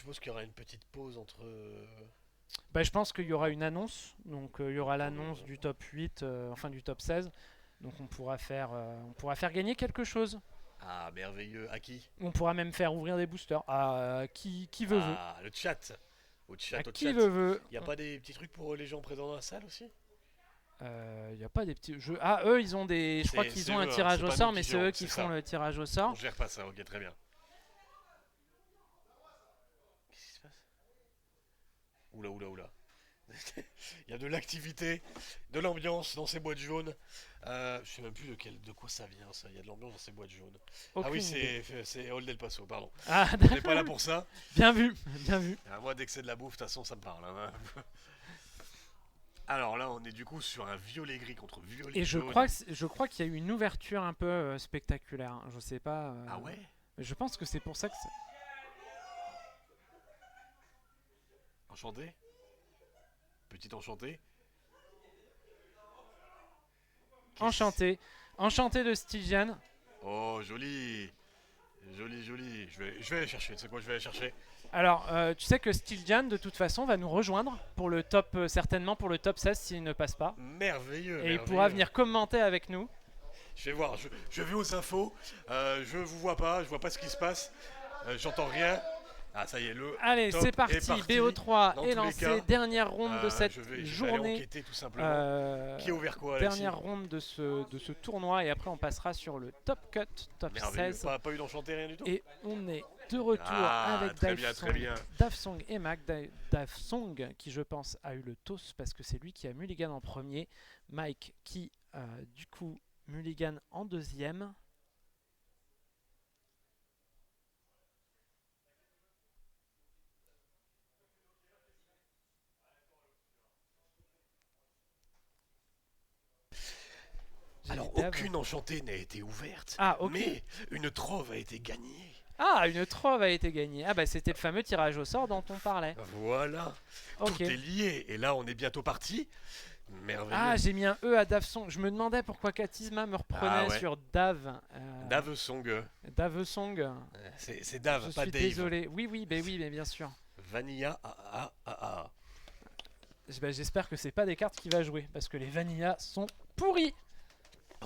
suppose qu'il y aura une petite pause entre. Bah, je pense qu'il y aura une annonce. Donc, il y aura l'annonce euh, du top 8, enfin du top 16. Donc, on pourra faire gagner quelque chose. Ah, merveilleux. À qui? On pourra même faire ouvrir des boosters. À qui veut. Ah, le chat. Au À chat, au qui chat. veut. Y a pas des petits trucs pour les gens présents dans la salle aussi? Il n'y a pas des petits jeux. Ah, eux, ils ont des. Je crois C'est qu'ils ont un eux, hein, tirage c'est au pas nous sort, qui mais c'est gérons, eux qui c'est font ça. le tirage au On sort. gère pas ça, ok, très bien. Qu'est-ce qui se passe? Oula, oula, oula. Il y a de l'activité, de l'ambiance dans ces boîtes jaunes. Je sais même plus de quoi ça vient, ça. Il y a de l'ambiance dans ces boîtes jaunes. Ah oui, Aucune idée. c'est Old El Paso, pardon. Ah, On n'est pas là pour ça. bien vu, bien vu. Ah, moi, dès que c'est de la bouffe, de toute façon, ça me parle, hein. Alors là, on est du coup sur un violet gris contre violet Et jaune. je crois qu'il y a eu une ouverture un peu spectaculaire, hein. Je sais pas. Ah ouais? Mais je pense que c'est pour ça que. Enchanté? Petit enchanté? Qu'est-ce- Enchanté. Enchanté de Stygian. Oh, joli! Joli, joli. Je vais aller chercher. C'est quoi? Je vais aller chercher. Alors, tu sais que Stygian, de toute façon, va nous rejoindre pour le top, certainement pour le top 16 s'il ne passe pas. Merveilleux, Et il merveilleux. pourra venir commenter avec nous. Je vais voir. Je vais aux infos. Je vous vois pas. Je vois pas ce qui se passe. J'entends rien. Ah, ça y est, le Allez, top c'est est parti. parti. BO3 Dans est tous les lancé. cas, Dernière ronde de cette je vais aller journée. enquêter tout simplement. Qui a ouvert quoi, Alexis? Dernière ronde de ce tournoi. Et après, on passera sur le top cut, top Merveilleux. 16. Pas eu d'enchanté, rien du tout? Et on est de retour Ah, avec très bien, très bien. Dave et Mac. Dave Song qui, je pense, a eu le toss parce que c'est lui qui a Mulligan en premier. Mike qui, du coup, Mulligan en deuxième. J'ai Alors, Dave. aucune enchantée n'a été ouverte, Ah, ok. mais une trove a été gagnée. Ah, une trove a été gagnée. Ah, bah c'était le fameux tirage au sort dont on parlait. Voilà, Ok. tout est lié. Et là, on est bientôt parti. Merveilleux. Ah, j'ai mis un E à Dave Song. Je me demandais pourquoi Katisma me reprenait Ah ouais. sur Dave. Dave Song. Dave Song. C'est Dave, Je pas suis Dave. désolé. Oui, mais bien sûr. Vanilla A. Bah, j'espère que c'est pas des cartes qu'il va jouer parce que les Vanilla sont pourris.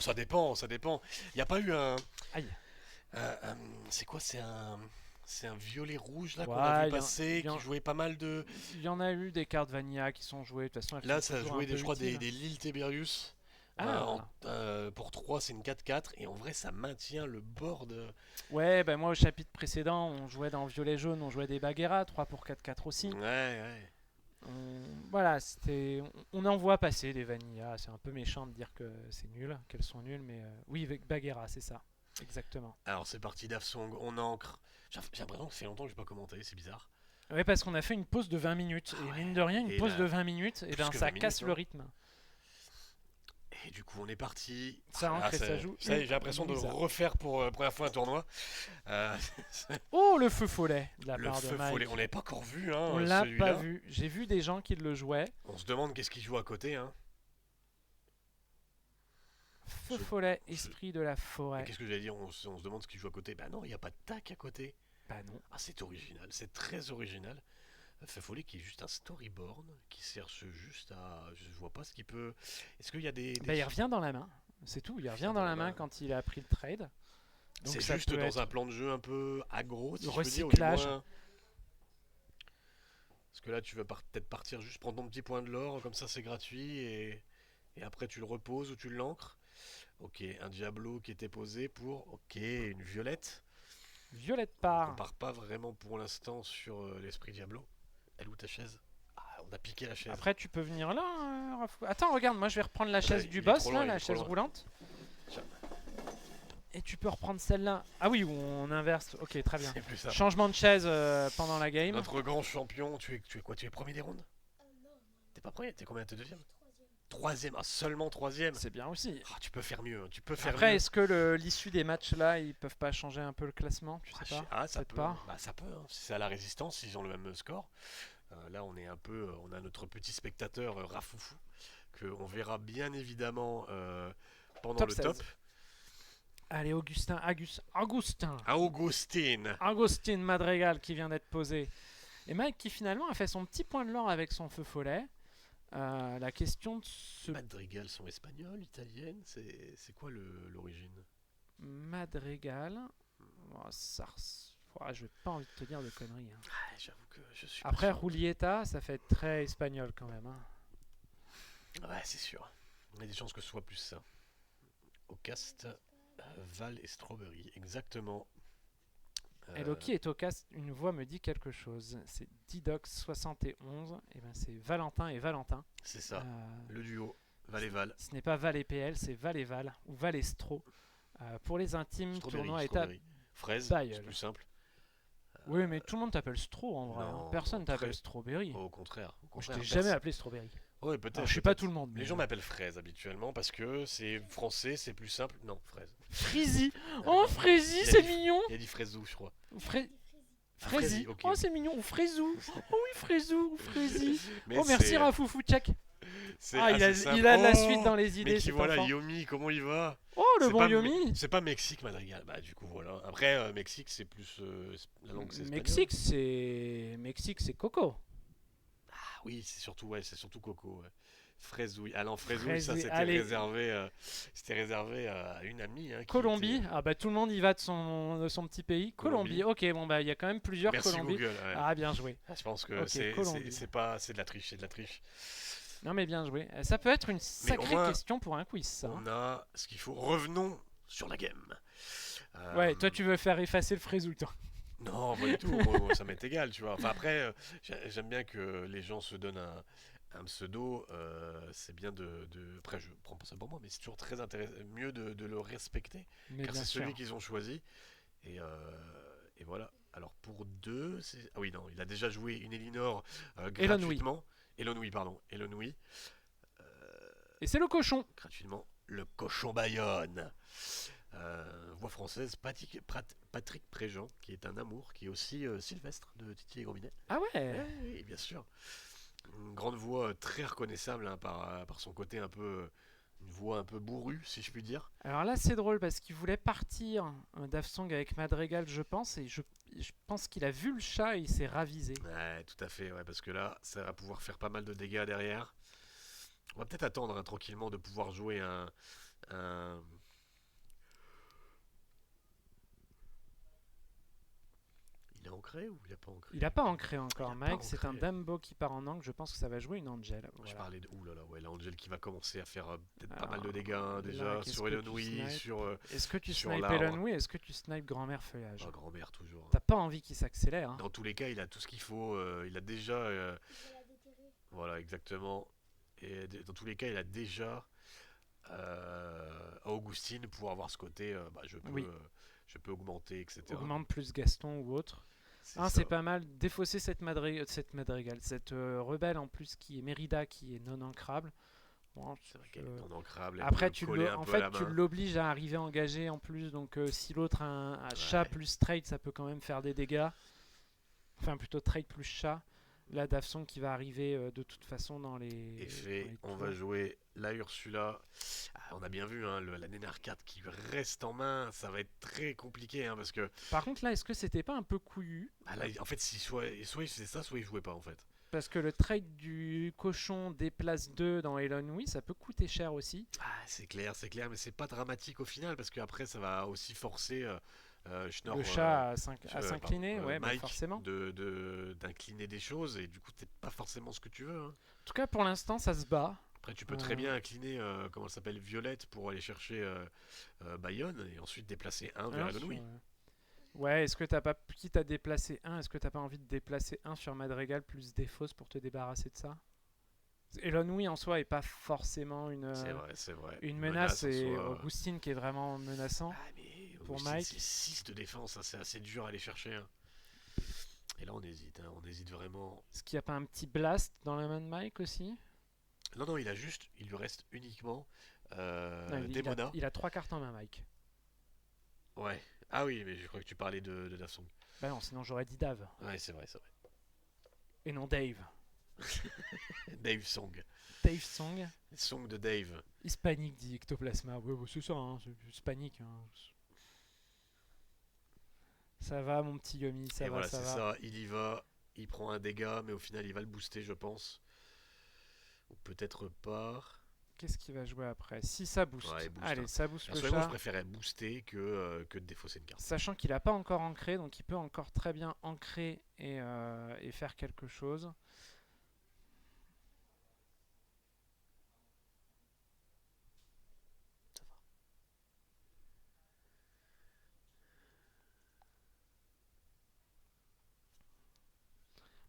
Ça dépend, ça dépend. Il n'y a pas eu un. Aïe. C'est quoi? C'est un violet rouge là qu'on Ouais, a vu il y en- passer, il y en- qui jouait pas mal de. Il y en a eu des cartes Vanilla qui sont jouées. De toute façon, elles Là, sont ça a toujours joué, un peu je crois, utiles. des Lille Tiberius. Ah. Pour 3, c'est une 4-4. Et en vrai, ça maintient le board. Ouais, bah moi au chapitre précédent, on jouait dans Violet Jaune, on jouait des Bagheera, 3 pour 4-4 aussi. Ouais. Voilà, on en voit passer des Vanilla. C'est un peu méchant de dire que c'est nul, qu'elles sont nulles, mais oui, avec Bagheera, c'est ça. Exactement. Alors, c'est parti, Dafsong. On ancre. J'ai l'impression que ça fait longtemps que je n'ai pas commenté, c'est bizarre. Ouais, parce qu'on a fait une pause de 20 minutes. Ah Et ouais. mine de rien, une Et pause là, de 20 minutes, et plus ben que ça 20 casse minutes, le hein. rythme. Et du coup, on est parti. Ça ancre et ça joue. Ça y est, j'ai l'impression de bizarre. refaire pour la première fois un tournoi. Euh, Oh, le feu follet de la le part de feu Mike. follet. On l'avait pas encore vu, hein, On l'a celui-là. pas vu. J'ai vu des gens qui le jouaient. On se demande qu'est-ce qu'il joue à côté, hein. Feu Je- follet, je- esprit de la Mais forêt. qu'est-ce que j'allais dire? On se demande ce qu'il joue à côté. Bah non, il n'y a pas de tac à côté. Bah non. Ah, c'est original, c'est très original. Feu follet qui est juste un storyboard qui cherche juste à. Je vois pas ce qu'il peut. Est-ce qu'il y a des. Bah il revient dans la main. C'est tout. Il revient dans la main quand il a pris le trade. Donc C'est ça juste peut dans être un plan de jeu un peu aggro, si je peux dire, ou du recyclage. moins- Parce que là, tu vas peut-être partir juste prendre ton petit point de l'or, comme ça c'est gratuit, et après tu le reposes ou tu l'ancres. Ok, un Diablo qui était posé pour. Ok, une violette. Violette On part. part pas vraiment pour l'instant sur l'esprit Diablo. Elle est où ta chaise? Ah, on a piqué la chaise. Après, tu peux venir là, Rafou. Attends, regarde, moi je vais reprendre la chaise il du est boss, trop là, loin, il la est trop chaise loin. roulante. Tiens. Et tu peux reprendre celle-là. Ah oui, ou on inverse. Ok, très bien. C'est plus ça. Changement de chaise pendant la game. Notre grand champion, tu es quoi? Tu es premier des rounds? T'es pas premier? T'es combien? T'es deuxième? Troisième, ah, seulement troisième. C'est bien aussi. Ah, tu peux faire mieux, hein, tu peux faire Après, mieux. est-ce que l'issue des matchs là, ils peuvent pas changer un peu le classement? Tu sais pas. Ah, ça Peut-être peut. pas. Bah, ça peut. Hein. Si c'est à la résistance, ils ont le même score. Là, on est un peu. On a notre petit spectateur Rafoufou que on verra bien évidemment pendant Top le 16. top. Allez, Augustin. Augustine. Augustine Madrigal qui vient d'être posé. Et Mike qui finalement a fait son petit point de l'or avec son feu follet. La question de ce Madrigal sont espagnoles, italiennes, c'est quoi l'origine? Madrigal, oh, j'ai pas envie de te dire de conneries, hein. Ah, j'avoue que je suis pas Après sûr. Rulieta, ça fait très espagnol quand même, hein. Ouais, c'est sûr. Il y a des chances que ce soit plus ça. Au cast, Val et Strawberry, exactement. Et Loki est au cast, une voix me dit quelque chose. C'est Didox71, et ben c'est Valentin et Valentin. C'est ça, Euh, le duo, Val et Val. Ce n'est pas Val et PL, c'est Val et Val, ou Val et Stro. Pour les intimes, tournoi étape Strawberry. Fraise, c'est Bayeul. plus simple. Oui, mais tout le monde t'appelle Stro en vrai, hein. Non, Personne t'appelle très- Strawberry. Au contraire. Je t'ai jamais appelé Strawberry. Ouais, Alors, peut-être. je suis pas peut-être. tout le monde, mais Les gens m'appellent fraise habituellement parce que c'est français, c'est plus simple. Non, fraise. Frizzy. Oh, Frizzy, Il a c'est dit- mignon. Il a dit fraisou, je crois. Ou Frizzy. Frizzy, ok. Oh, c'est mignon. Ou Frizou. Oh oui, Frizou. Ou Frizzy. Mais Oh, merci c'est- Rafoufou Tchak. c'est Ah, il assez simple. a de la Oh, suite dans les idées, Mais qui cet voilà, enfant. Yomi, comment il va? Oh, le C'est bon pas Yomi. C'est pas Mexique, Madrigal. Bah, du coup, voilà. Après, Mexique, c'est plus. La langue, c'est espagnol. Mexique, c'est Coco. Ah oui, c'est surtout Coco. Ouais. Fraisouille. Ah non, Fraisouille, ça Fraisouille, c'était allez. réservé à une amie. Hein, qui Colombie. était- Ah bah tout le monde y va de son petit pays. Colombie. Ok, bon bah il y a quand même plusieurs Merci Colombies. Google. Ouais. Ah, bien joué. Ah, je pense que Ok, Colombie. c'est de la triche, c'est de la triche. Non mais bien joué. Ça peut être une sacrée moins, question pour un quiz, ça, hein. On a ce qu'il faut. Revenons sur la game. Ouais, toi tu veux faire effacer le Frézou, toi. Non, pas du tout. Moi, ça m'est égal, tu vois. Enfin après, j'aime bien que les gens se donnent un pseudo. C'est bien Après, je prends pas ça pour moi, mais c'est toujours très intéressant, mieux de le respecter, Mais car bien c'est sûr. celui qu'ils ont choisi. Et voilà. Alors pour deux, ah oui non, il a déjà joué une Elinor Elon Wee. gratuitement. Elon pardon. Elon Wee, Et c'est le cochon. gratuitement. Le cochon Bayonne. Voix française, Patrick Préjean, qui est un amour, qui est aussi Sylvestre de Titi et Gominet. Ah ouais. Oui, bien sûr. Une grande voix très reconnaissable hein, par son côté un peu. Une voix un peu bourrue, si je puis dire. Alors là c'est drôle parce qu'il voulait partir Daft Song avec Madrigal, je pense, et je pense qu'il a vu le chat et il s'est ravisé. Ouais, tout à fait, ouais, parce que là, ça va pouvoir faire pas mal de dégâts derrière. On va peut-être attendre hein, tranquillement de pouvoir jouer un... Il est ancré ou il n'est pas ancré? Il a pas ancré encore, Il a pas Mike. C'est un ancré. Dumbo qui part en angle. Je pense que ça va jouer une Angel. Je Voilà. parlais de... Ouh là là, ouais, l'Angel qui va commencer à faire peut-être pas Alors, mal de dégâts hein, là, déjà qu'est-ce sur que Elon tu Wee, snipes sur Est-ce que tu sur snipes l'arbre. Elon Wee? Est-ce que tu snipes Grand-mère Feuillage? Grand-mère toujours. T'as pas envie qu'il s'accélère, hein. Dans tous les cas, il a tout ce qu'il faut. Il a déjà... voilà, exactement. Et dans tous les cas, il a déjà Augustine pour avoir ce côté, Oui. je peux augmenter, etc. Augmente plus Gaston ou autre. C'est Hein, ça. c'est pas mal. Défausser cette Madrigal, cette rebelle en plus qui est Mérida, qui est non ancrable. Bon, C'est vrai qu'elle est en ancrable. après, tu le en fait, tu l'obliges à arriver engagé en plus. Donc, si l'autre a un chat plus trade, ça peut quand même faire des dégâts. Enfin, plutôt trade plus chat. Là, Dafsong qui va arriver de toute façon dans les. Effet, dans les on tours. va jouer la Ursula. Ah, on a bien vu hein, la Nénar 4 qui reste en main. Ça va être très compliqué hein, parce que Par contre, là, est-ce que c'était pas un peu couillu? là, en fait, soit il faisait ça, soit il jouait pas en fait. Parce que le trade du cochon déplace 2 dans Elon Wee, ça peut coûter cher aussi. Ah, c'est clair, mais c'est pas dramatique au final parce qu'après ça va aussi forcer Schnorr, Le chat à s'incliner, pardon, ouais, bah Mike forcément. d'incliner des choses et du coup c'est pas forcément ce que tu veux. Hein. En tout cas, pour l'instant, ça se bat. Après tu peux très bien incliner comment elle s'appelle Violette pour aller chercher Bayonne et ensuite déplacer un vers Elon Wee. Ouais, est-ce que t'as pas, quitte à déplacer un, est-ce que t'as pas envie de déplacer un sur Madrigal plus Défausse pour te débarrasser de ça? Elon Wee en soi est pas forcément C'est vrai. une menace, en et soi, Augustine qui est vraiment menaçant. Ah mais pour Augustine, Mike. c'est 6 de défense, hein, c'est assez dur à aller chercher. Hein. Et là on hésite vraiment. Est-ce qu'il n'y a pas un petit blast dans la main de Mike aussi? Non, il lui reste uniquement Non, Demona. il a 3 cartes en main, Mike. Ouais. Ah oui, mais je crois que tu parlais de Dafsong. Bah non, sinon j'aurais dit Dave. Ouais, c'est vrai. Et non Dave. Dave Song. Dave Song. Song de Dave. Hispanique dit Ectoplasma. Ouais, bah, c'est ça, hein, c'est hispanique. Hein. Ça va, mon petit Yomi, ça Et va, voilà, ça c'est va. ça. Il y va. il prend un dégât, mais au final il va le booster, je pense. Ou peut-être pas. Qu'est-ce qu'il va jouer après? Si ça booste. Ouais, il booste, Allez, hein. ça booste le Personnellement, je chat. préférais booster que de défausser une carte. Sachant qu'il n'a pas encore ancré, donc il peut encore très bien ancrer et faire quelque chose.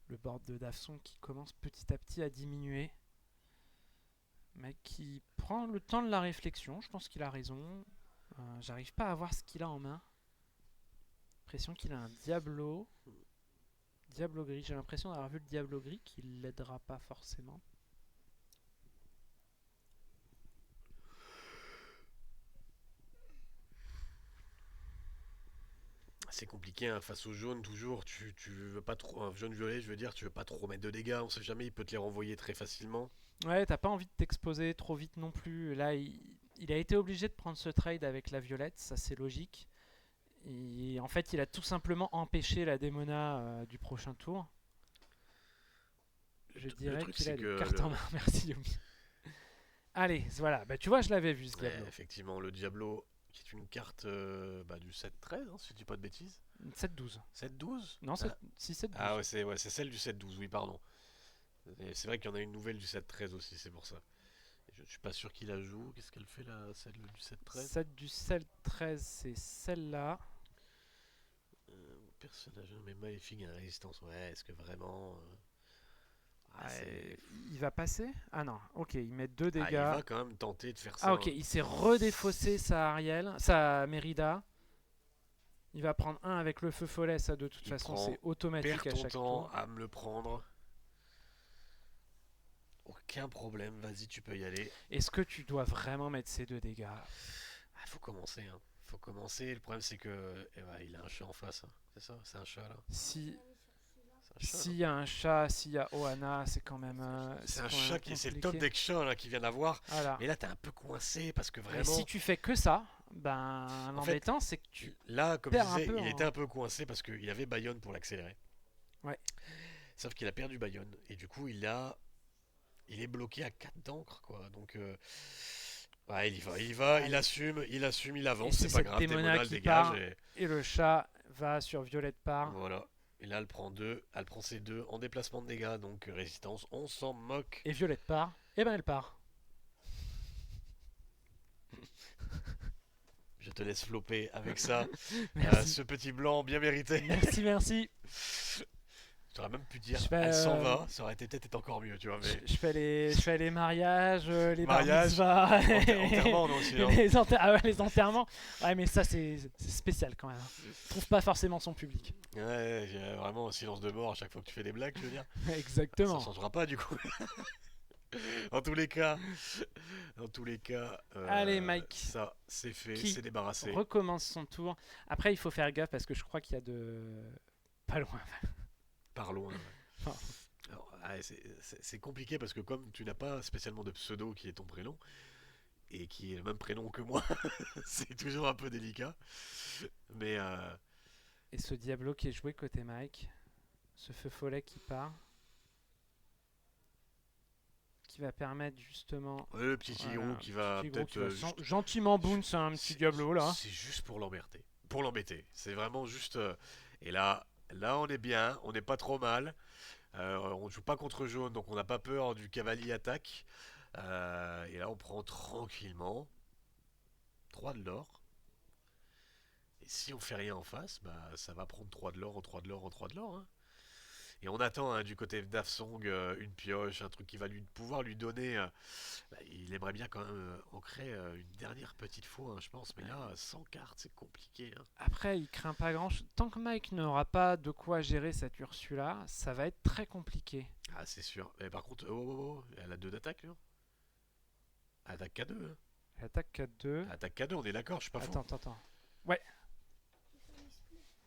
Le board de Dafson qui commence petit à petit à diminuer. Mais qui prend le temps de la réflexion. Je pense qu'il a raison. J'arrive pas à voir ce qu'il a en main. L'impression qu'il a un Diablo. Diablo gris. J'ai l'impression d'avoir vu le Diablo gris qui l'aidera pas forcément. C'est compliqué hein, face au jaune toujours, tu veux pas trop, un jaune violet je veux dire, tu veux pas trop mettre de dégâts, on sait jamais, il peut te les renvoyer très facilement. Ouais, t'as pas envie de t'exposer trop vite non plus. Là, il a été obligé de prendre ce trade avec la violette, ça c'est logique. Et en fait, il a tout simplement empêché la démona du prochain tour. Je Le dirais truc qu'il c'est a des que cartes en main. Merci Yomi. Allez, voilà. Bah, tu vois, je l'avais vu ce ouais, Diablo. effectivement le Diablo qui est une carte du 7-13, hein, si je dis pas de bêtises. 7-12. 7-12. Non, Ah, si 7-12. ah ouais, c'est celle du 7-12, oui pardon. Et c'est vrai qu'il y en a une nouvelle du 7-13 aussi, c'est pour ça. Et je suis pas sûr qu'il la joue, qu'est-ce qu'elle fait là, celle du 7-13? Celle du 7-13, c'est celle-là. Personnage mais maléfique et résistance, ouais, est-ce que vraiment... Il va passer? Ah non, ok, il met 2 Ah, il dégâts. va quand même tenter de faire ça. Ah ok, Hein. il s'est redéfaussé sa Ariel, sa Mérida. Il va prendre un avec le feu follet, ça de toute Il façon prend, c'est automatique perds à ton chaque temps tour. à me le prendre. Aucun problème, vas-y, tu peux y aller. Est-ce que tu dois vraiment mettre ces 2 dégâts? Ah, faut commencer, hein. Faut commencer. Le problème, c'est que il a un chat en face. Hein. C'est ça, c'est un chat là. Si C'est un chat. s'il y a un chat, s'il y a Ohana, c'est quand même C'est un quand chat même qui c'est le compliqué. top deck chat là qui vient d'avoir. Voilà. Mais là, t'es un peu coincé parce que Et vraiment. si tu fais que ça, ben En fait, l'embêtant c'est que tu là, comme je perds un disais, peu il en... était un peu coincé parce qu'il avait Bayonne pour l'accélérer. Ouais. Sauf qu'il a perdu Bayonne et du coup, il est bloqué à 4 d'encre quoi. Donc ouais, il Allez. assume, il Et avance, c'est c'est pas cette grave, démona Démona le qui dégage part et et le chat va sur Violette part. voilà. Et là, elle prend ses deux en déplacement de dégâts, donc résistance, on s'en moque. Et Violette part. Et ben elle part. Je te laisse flopper avec ça, Merci. ce petit blanc bien mérité. Merci, merci. J'aurais même pu Je dire, fais, elle s'en va, ça aurait été peut-être été encore mieux, tu vois, mais je fais les mariages, les bar mariage, mitzvahs, enterrement non aussi, hein. ah ouais, les enterrements. Ouais, mais ça c'est spécial quand même. Trouve pas forcément son public. Ouais, j'ai vraiment un silence de mort à chaque fois que tu fais des blagues, je veux dire. Ça Exactement. changera pas du coup. En tous les cas, Allez, Mike. ça c'est fait, Qui c'est débarrassé. recommence son tour. Après, il faut faire gaffe parce que je crois qu'il y a de pas loin. Par loin. Ouais. Enfin, Alors, c'est compliqué parce que comme tu n'as pas spécialement de pseudo qui est ton prénom, et qui est le même prénom que moi, c'est toujours un peu délicat. Mais et ce Diablo qui est joué côté Mike, ce feu follet qui part, qui va permettre justement le petit tigre voilà, qui va petit gros peut-être qui va gentiment bounce un petit Diablo là. c'est juste pour l'embêter. Pour l'embêter. C'est vraiment juste. Et là, on est bien, on n'est pas trop mal. On ne joue pas contre jaune, donc on n'a pas peur du cavalier attaque. Et là, on prend tranquillement 3 de l'or. Et si on fait rien en face, bah, ça va prendre 3 de l'or, en 3 de l'or, en 3 de l'or. Hein. Et on attend hein, du côté de Dafsong une pioche, un truc qui va pouvoir lui donner. Bah, il aimerait bien quand même ancrer une dernière petite fois, hein, je pense. Mais là, sans carte, c'est compliqué. Hein. Après, il craint pas grand chose. Tant que Mike n'aura pas de quoi gérer cette Ursula, ça va être très compliqué. Ah, c'est sûr. Mais par contre, elle a 2 d'attaque, non? Elle attaque K2. Hein. Elle attaque 4-2. Elle attaque K2, on est d'accord, je suis pas fou. Attends. Ouais.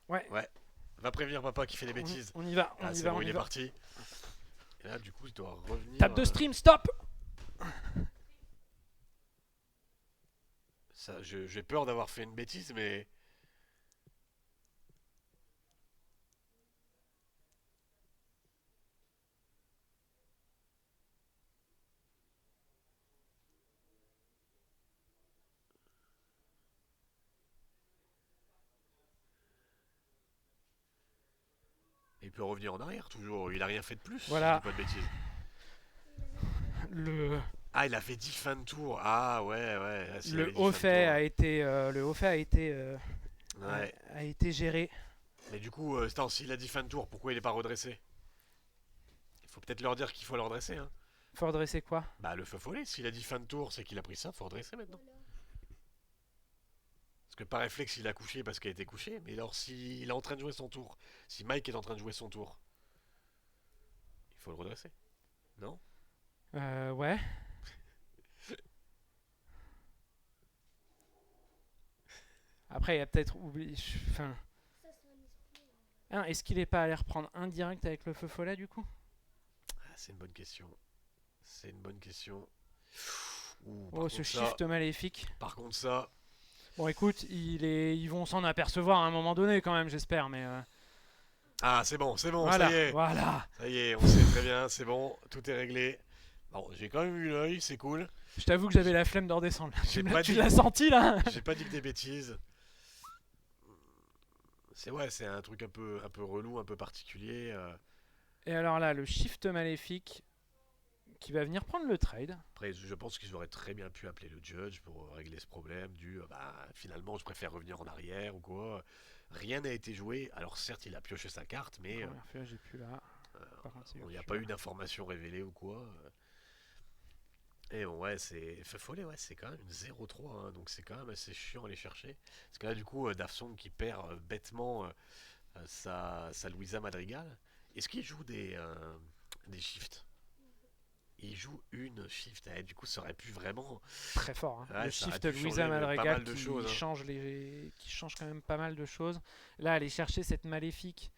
Ouais. Ouais. Va prévenir papa qui fait des bêtises. On y va, Ah, c'est bon, on il y est va. parti. Et là, du coup, il doit revenir. Tape de stream, stop. Ça, j'ai peur d'avoir fait une bêtise, mais. peut revenir en arrière toujours, il a rien fait de plus, si je Voilà. dis pas de bêtises. Le, Ah, il a fait 10 fins de tour. Ah, ouais, ouais. Ah, s'il avait le 10 haut fins de fait tour. a été, Ouais. a été géré. Mais du coup, attends, s'il a 10 fins de tour, pourquoi il est pas redressé? Il faut peut-être leur dire qu'il faut le redresser, hein. Faut redresser quoi? Bah, le feu follet, s'il a 10 fins de tour, c'est qu'il a pris ça, faut redresser maintenant. Parce que par réflexe, il a couché parce qu'il a été couché, mais alors s'il est en train de jouer son tour, si Mike est en train de jouer son tour, il faut le redresser. Non? Ouais. Après, il a peut-être oublié. Enfin. Ah, est-ce qu'il est pas allé reprendre un direct avec le feu follet du coup? Ah, c'est une bonne question. C'est une bonne question. Ouh, Oh, ce shift maléfique. par contre ça, Bon, écoute, ils vont s'en apercevoir à un moment donné quand même, j'espère, mais ah c'est bon, voilà, ça y est. voilà. Ça y est, on sait très bien, c'est bon, tout est réglé. Bon, j'ai quand même eu l'œil, c'est cool. Je t'avoue que j'avais la flemme d'en descendre. J'ai pas Tu dit- l'as senti là? J'ai pas dit que des bêtises. C'est ouais, c'est un truc un peu relou, un peu particulier. Et alors là, le shift maléfique qui va venir prendre le trade. Après, je pense qu'ils auraient très bien pu appeler le judge pour régler ce problème du bah finalement je préfère revenir en arrière ou quoi. Rien n'a été joué. Alors certes, il a pioché sa carte, mais Première fois, j'ai plus là. Par contre, c'est il n'y a Ursula. pas eu d'informations révélées ou quoi. Et bon, ouais, c'est Feu Follet, ouais, c'est quand même une 0-3, hein, donc c'est quand même assez chiant à aller chercher. Parce que là, du coup, Dafsong qui perd bêtement sa Louisa Madrigal. Est-ce qu'il joue des shifts? Il joue une shift, du coup, ça aurait pu vraiment. Très fort. Hein. Ouais, Le ça aurait shift pu Louisa changer pas Madrigal mal de choses, hein. qui change quand même pas mal de choses. Là, aller chercher cette maléfique,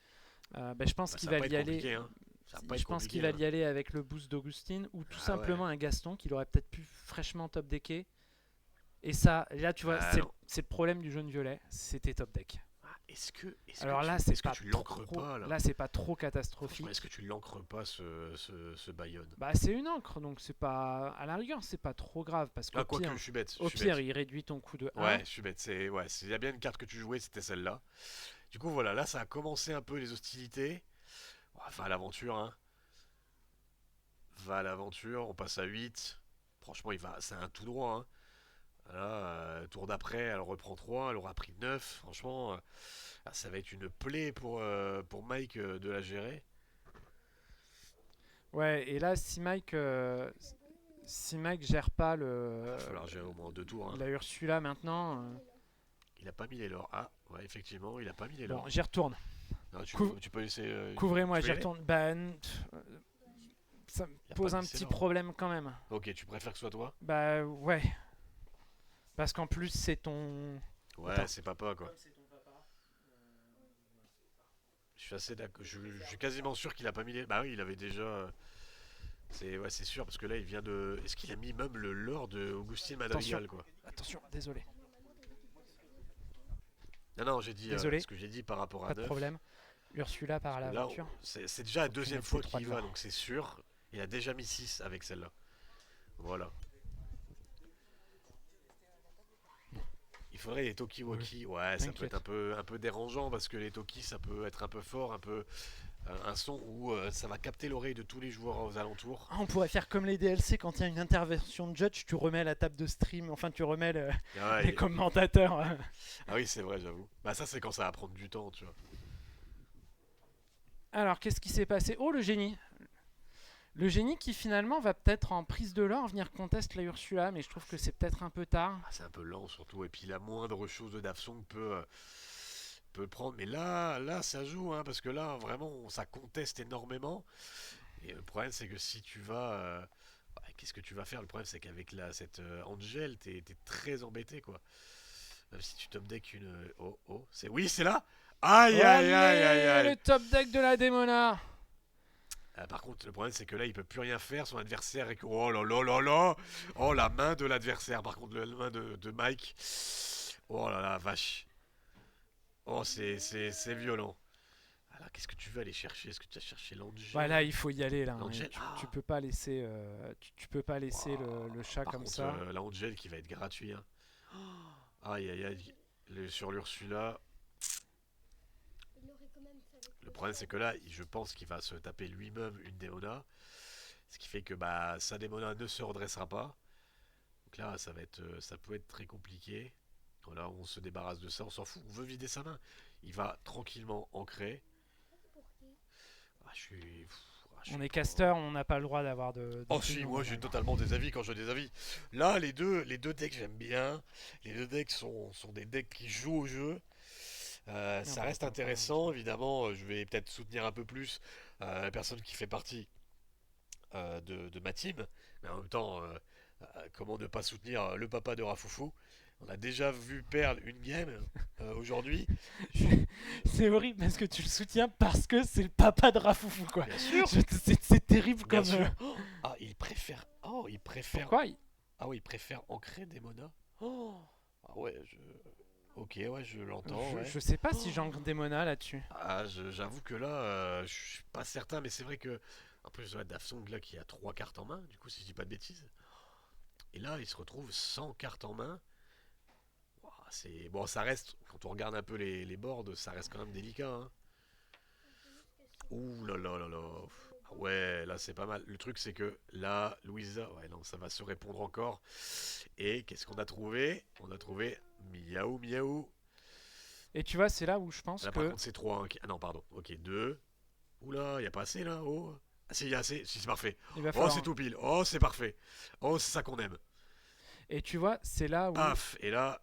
bah, je pense Bah, qu'il ça va va pas être y aller. compliqué, hein. Ça va pas Je être pense qu'il compliqué, va hein. y aller avec le boost d'Augustine ou tout Ah simplement ouais. un Gaston qu'il aurait peut-être pu fraîchement top decker. Et ça, là, tu vois, Ah non. c'est le problème du jaune violet, c'était top deck. Ah, Alors là, c'est est-ce que pas tu l'ancres trop, pas là? là, c'est pas trop Franchement, catastrophique. est-ce que tu l'ancres pas ce Bayonne? Bah, c'est une encre, donc c'est pas, à la rigueur, c'est pas trop grave parce qu'au Ah, quoique, pire, je suis bête. au pire, il réduit ton coût de 1. Ouais, je suis bête. Ouais, s'il y a bien une carte que tu jouais, c'était celle-là. Du coup, voilà, là, ça a commencé un peu les hostilités. Bon, va à l'aventure, hein. Va à l'aventure, on passe à 8. Franchement, c'est un tout droit, hein. Là, tour d'après, elle reprend 3, elle aura pris 9. Franchement, ça va être une plaie pour Mike de la gérer. Ouais, et là, si Mike gère pas Il va falloir gérer au moins 2 tours, hein. la Ursula maintenant, Il a pas mis les lores. Ah, ouais, effectivement, il a pas mis les bon, lores. j'y retourne. Non, Couv- tu peux laisser. Couvrez-moi, tu peux y j'y aller. retourne. Bah, ça me Il a pose pas un mis ses petit lores. problème quand même. Ok, tu préfères que ce soit toi? Bah, ouais. Parce qu'en plus, c'est ton. Ouais, Attends. c'est papa, quoi. Je suis assez d'accord. Je suis quasiment sûr qu'il a pas mis les. Bah oui, il avait déjà. C'est ouais, c'est sûr parce que là, il vient de. Est-ce qu'il a mis même le lore de Augustine Madrigal, quoi? Attention, désolé. Non, non, j'ai dit Désolé. ce que j'ai dit par rapport à Pas de 9. problème. Ursula part à Là, l'aventure. c'est déjà la Faut que tu deuxième mettes fois ces trois qu'il y va, dehors. donc c'est sûr. Il a déjà mis 6 avec celle-là. Voilà. Il faudrait les Tokiwoki. Ouais, ça peut T'inquiète. être un peu dérangeant parce que les Toki, ça peut être un peu fort, un peu un son où ça va capter l'oreille de tous les joueurs aux alentours. Ah, on pourrait faire comme les DLC quand il y a une intervention de judge, tu remets la table de stream, enfin tu remets Ah, ouais, les commentateurs. ah oui, c'est vrai, j'avoue. Bah ça, c'est quand ça va prendre du temps, tu vois. Alors, qu'est-ce qui s'est passé? Oh, le génie. Le génie qui finalement va peut-être en prise de l'or venir conteste la Ursula, mais je trouve que c'est peut-être un peu tard. Ah, c'est un peu lent surtout, et puis la moindre chose de Dafsong peut le prendre. Mais là, ça joue, hein, parce que là, vraiment, ça conteste énormément. Et le problème, c'est que si tu vas... qu'est-ce que tu vas faire? Le problème, c'est qu'avec cette Angel, t'es très embêté, quoi. Même si tu top deck une... Oh, c'est... Oui, c'est là. Aïe, aïe, aïe, aïe, aïe. Le top deck de la Démona. Par contre, le problème, c'est que là, il peut plus rien faire. Son adversaire est... Oh là là là là. Oh, la main de l'adversaire. Par contre, la main de Mike. Oh là là, vache. Oh, c'est violent. Alors, qu'est-ce que tu veux aller chercher? Est-ce que tu as cherché l'Angel? Voilà, il faut y aller là. Hein. L'Angel. Tu peux pas laisser, tu peux pas laisser Wow. le chat Par comme contre, ça. l'Angel qui va être gratuit, hein. Aïe aïe aïe. Sur l'Ursula. Le problème c'est que là, je pense qu'il va se taper lui-même une Démona. Ce qui fait que bah, sa Démona ne se redressera pas. Donc là, ça peut être très compliqué. Voilà, on se débarrasse de ça, on s'en fout. On veut vider sa main. Il va tranquillement ancrer. Ah, je On suis est trop... caster, on n'a pas le droit d'avoir de Oh si, fusion, moi j'ai normalement. totalement des avis quand je des avis. Là, les deux decks j'aime bien. Les deux decks sont des decks qui jouent au jeu. Merde, Ça on reste entend pas, intéressant, évidemment. Je vais peut-être soutenir un peu plus la personne qui fait partie de ma team. Mais en même temps, comment ne pas soutenir le papa de Rafoufou. On a déjà vu perdre une game aujourd'hui. Je- C'est horrible parce que tu le soutiens parce que c'est le papa de Rafoufou, quoi. Bien sûr, C'est terrible bien comme. sûr. Ah, il préfère. Oh, il préfère. Pourquoi Ah oui, il préfère ancrer des monas. Oh, ah ouais, ok, ouais, je l'entends, ouais. je sais pas si Oh. j'encre des monas là-dessus. Ah, j'avoue que là, je suis pas certain, mais c'est vrai que. En plus, ouais, Dafsong là qui a 3 cartes en main, du coup, si je dis pas de bêtises. Et là, il se retrouve sans carte en main. Ouah, c'est bon, ça reste. Quand on regarde un peu les boards, ça reste quand même délicat, hein. Ouh là là là là. Ah ouais, là c'est pas mal. Le truc c'est que là, Louisa, ouais non, ça va se répondre encore. Et qu'est-ce qu'on a trouvé? On a trouvé Miaou Miaou. Et tu vois, c'est là où je pense Là par que contre c'est 3. Ah non, pardon. Ok, 2. Oula, y a pas assez là. Oh. Ah si, y a assez. Si, c'est parfait. il va Oh, falloir. c'est tout pile. Oh, c'est parfait. Oh, c'est ça qu'on aime. Et tu vois, c'est là où. Paf. Et là.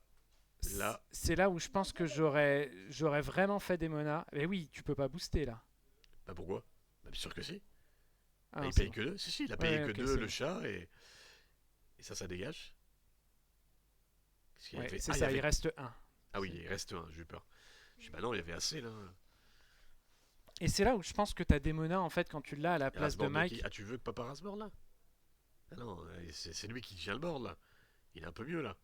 C'est là où je pense que j'aurais vraiment fait des monas. Mais oui, tu peux pas booster là. Bah pourquoi? Bah bien sûr que si. Ah Bah, non, il c'est paye bon. que 2. Si, si, il a payé Ouais, que ok, 2 c'est le bon. chat et ça dégage. Qu'est-ce qu'il y Ouais, avait? c'est Ah, il y ça, il avait. reste un. Ah oui, il reste un, j'ai eu peur. Je dis bah non, il y avait assez là. Et c'est là où je pense que t'as des monas en fait quand tu l'as à la Et place de Rasbourne de qui? Mike. Ah, tu veux que Papa Rasbourne là? Ah non, c'est lui qui tient le board là. Il est un peu mieux là.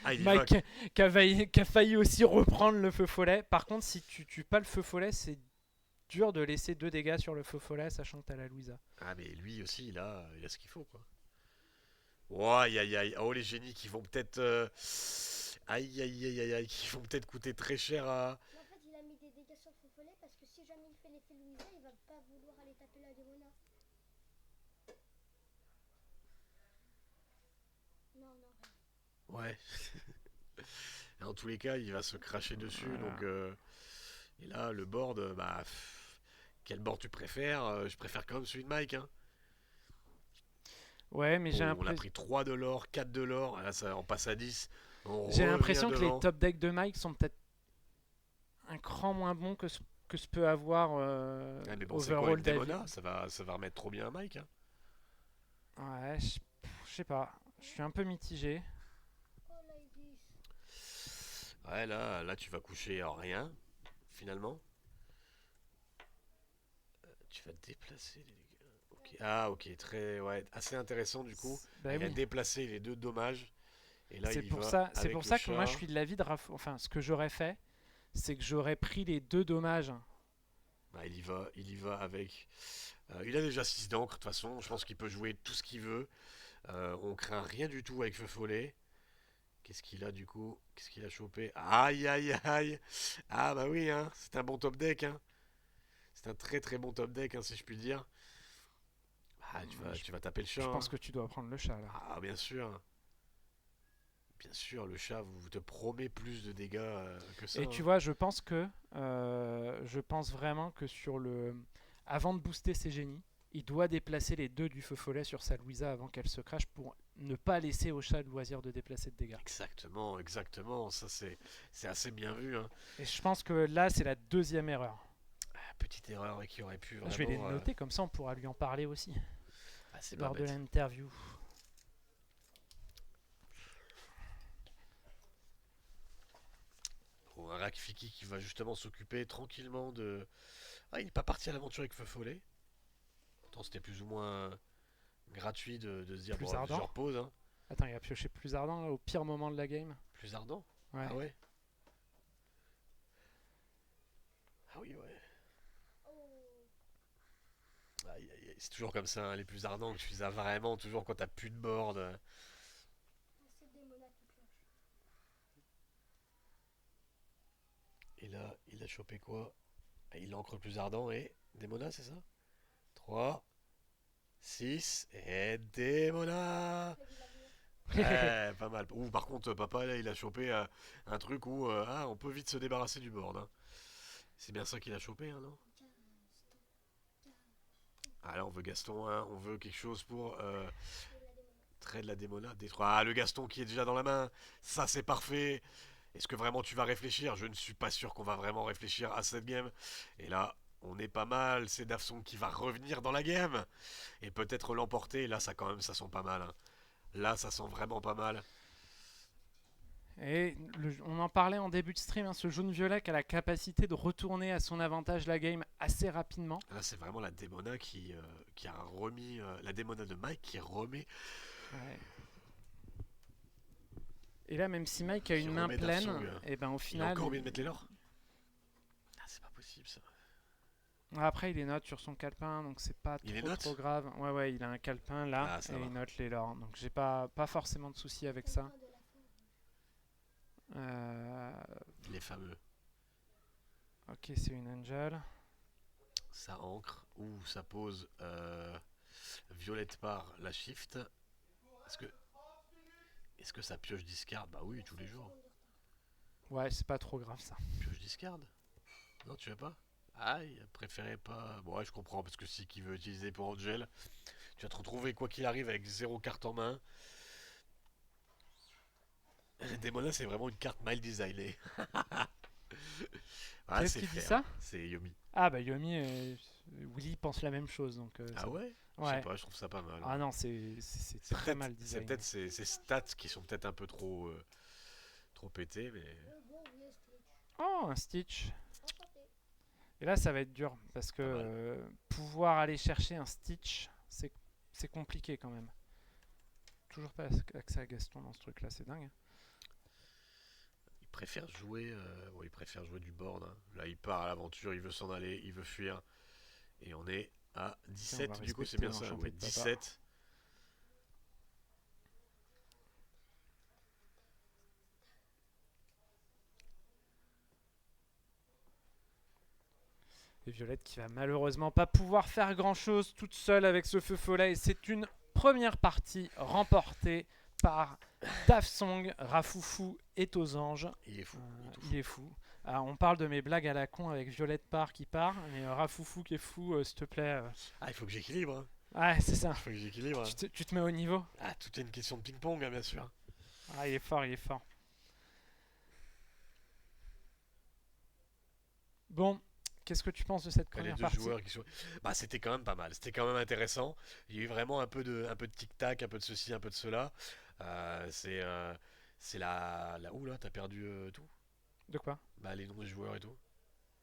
Ah, il y va. Mike qui a failli aussi reprendre le feu follet. Par contre, si tu tues pas le feu follet, c'est dur de laisser 2 dégâts sur le feu follet, sachant que t'as la Louisa. Ah, mais lui aussi, il a ce qu'il faut quoi. Oh, aïe aïe aïe. Oh, les génies qui vont peut-être. Aïe aïe aïe aïe aïe, qui vont peut-être coûter très cher à. Mais en fait, il a mis des dégâts sur le follet parce que si jamais il fait l'effet Louisa, il va pas vouloir aller taper la Démona. Non, non, Ouais. En tous les cas, il va se cracher dessus. Voilà. Donc, et là, le board, bah. Quel board tu préfères? Je préfère quand même celui de Mike, hein. Ouais, mais Oh, on a pris 3 de l'or, 4 de l'or. Là, ça, on passe à 10. On j'ai revient l'impression que les devant. top decks de Mike sont peut-être un cran moins bons que ce peut avoir Ah, mais bon, c'est quoi Overall une David. Demona? Ça va remettre trop bien à Mike, hein. Ouais, je sais pas. Je suis un peu mitigé. oh là, il dit. Ouais, là, tu vas coucher en rien, finalement. Tu vas te déplacer les dégâts. Ok. Ah, ok, très, ouais, assez intéressant du coup. Bah Il a oui. déplacé les 2 dommages. Et là, C'est il y pour va ça, c'est avec pour le ça que moi je chat. suis de l'avis de Enfin, ce que j'aurais fait, c'est que j'aurais pris les 2 dommages. Bah, il y va avec. Il a déjà 6 d'encre, de toute façon. Je pense qu'il peut jouer tout ce qu'il veut. On craint rien du tout avec Feu Follet. Qu'est-ce qu'il a du coup? Qu'est-ce qu'il a chopé? Aïe aïe aïe! Ah bah oui, hein, c'est un bon top deck, hein. C'est un très très bon top deck, hein, si je puis dire. Ah, Je, tu vas taper le chat, je pense hein. que tu dois prendre le chat là. Ah, bien sûr. Bien sûr, le chat vous te promet plus de dégâts que ça, Et hein. tu vois, je pense vraiment que sur le, avant de booster ses génies, il doit déplacer les 2 du feu follet sur sa Louisa avant qu'elle se crache pour ne pas laisser au chat le loisir de déplacer de dégâts. Exactement, exactement. Ça, c'est assez bien vu, hein. Et je pense que là, c'est la 2e erreur. Ah, petite erreur qui aurait pu Je vais les vraiment. noter comme ça, on pourra lui en parler aussi Ah, c'est pas lors de bête. l'interview. Bon, un Rakfiki qui va justement s'occuper tranquillement de. Ah, il n'est pas parti à l'aventure avec Feu Follet. Pourtant, c'était plus ou moins gratuit de se dire Plus bon, je ardent. repose, hein. Attends, il a pioché plus ardent là, au pire moment de la game. Plus ardent? Ouais. Ah ouais? Ah oui, ouais. Oh, Aïe, aïe, aïe. C'est toujours comme ça, hein, les plus ardents que tu les as vraiment toujours quand t'as plus de board. c'est Démona qui pioche. Et là, a chopé quoi? Ah, il l'encre le plus ardent et Démona, c'est ça? 3, 6 et Démona! Ouais, pas mal. Ouh, par contre, papa, là, il a chopé un truc où on peut vite se débarrasser du board, hein. C'est bien ça qu'il a chopé, hein, non? Ah là, on veut Gaston, hein, on veut quelque chose pour trait de la démona, détruire. Ah, le Gaston qui est déjà dans la main, ça c'est parfait. Est-ce que vraiment tu vas réfléchir? Je ne suis pas sûr qu'on va vraiment réfléchir à cette game. Et là, on est pas mal. C'est Dafson qui va revenir dans la game et peut-être l'emporter. Là, ça quand même, ça sent pas mal, hein. Là, ça sent vraiment pas mal. Et on en parlait en début de stream, hein, ce jaune-violet qui a la capacité de retourner à son avantage la game assez rapidement. Là, c'est vraiment la démona qui a remis la démona de Mike qui remet. Ouais. Et là, même si Mike a Qui une main remet pleine, Dafsong. et ben au Il a final, encore envie de mettre les lores. Ah, c'est pas possible ça. après il est note sur son calepin, donc c'est pas Il est trop, note trop grave. Ouais, ouais, il a un calepin là Ah, ça et va. il note les lores, donc j'ai pas forcément de soucis avec ça. Euh, Les fameux. ok, c'est une angel. Ça ancre ou ça pose violette par la shift. Est-ce que est-ce que ça pioche discard? Bah oui, tous les jours. Ouais, c'est pas trop grave ça. Pioche discard? Non, tu veux pas? Ah, il préférait pas. Bon, ouais, je comprends parce que si qui veut utiliser pour Angel, tu vas te retrouver quoi qu'il arrive avec 0 carte en main. Démona, c'est vraiment une carte mal designée. Ah, Qu'est-ce c'est qui dit fair. ça? C'est Yomi. Ah bah Yomi, Willy pense la même chose, donc Ah ouais? Je sais ouais. pas, je trouve ça pas mal, Ah hein. non, c'est C'est très peut-être mal c'est designé. peut-être ces stats qui sont peut-être un peu trop pétés, mais Oh, un Stitch. Et là, ça va être dur parce que pas mal. pouvoir aller chercher un Stitch, c'est compliqué quand même. Toujours pas accès à Gaston dans ce truc-là, c'est dingue. Il préfère jouer, ouais, il préfère jouer du board, hein. Là, il part à l'aventure, il veut s'en aller, il veut fuir. Et on est à Ok, on 17, va du coup, c'est respecter bien ça, l'enchanté ouais, de papa. 17. Et Violette qui va malheureusement pas pouvoir faire grand chose toute seule avec ce feu follet. Et c'est une première partie remportée par Dafsong, Rafoufou est aux anges. Il est fou. Il est tout fou. Il est fou. Alors, on parle de mes blagues à la con avec Violette Parr qui part, mais Rafoufou qui est fou, s'il te plaît. Ah, il faut que j'équilibre, hein. Ouais, c'est ça. Il faut que j'équilibre, hein. Tu te mets au niveau. Ah, tout est une question de ping-pong, hein, bien sûr. Ah, il est fort, il est fort. Bon, qu'est-ce que tu penses de cette Les première deux partie? joueurs qui sont. Bah, c'était quand même pas mal. C'était quand même intéressant. Il y a eu vraiment un peu de tic-tac, un peu de ceci, un peu de cela. C'est la. Ouh là, t'as perdu tout. De quoi? Bah, les noms des joueurs et tout.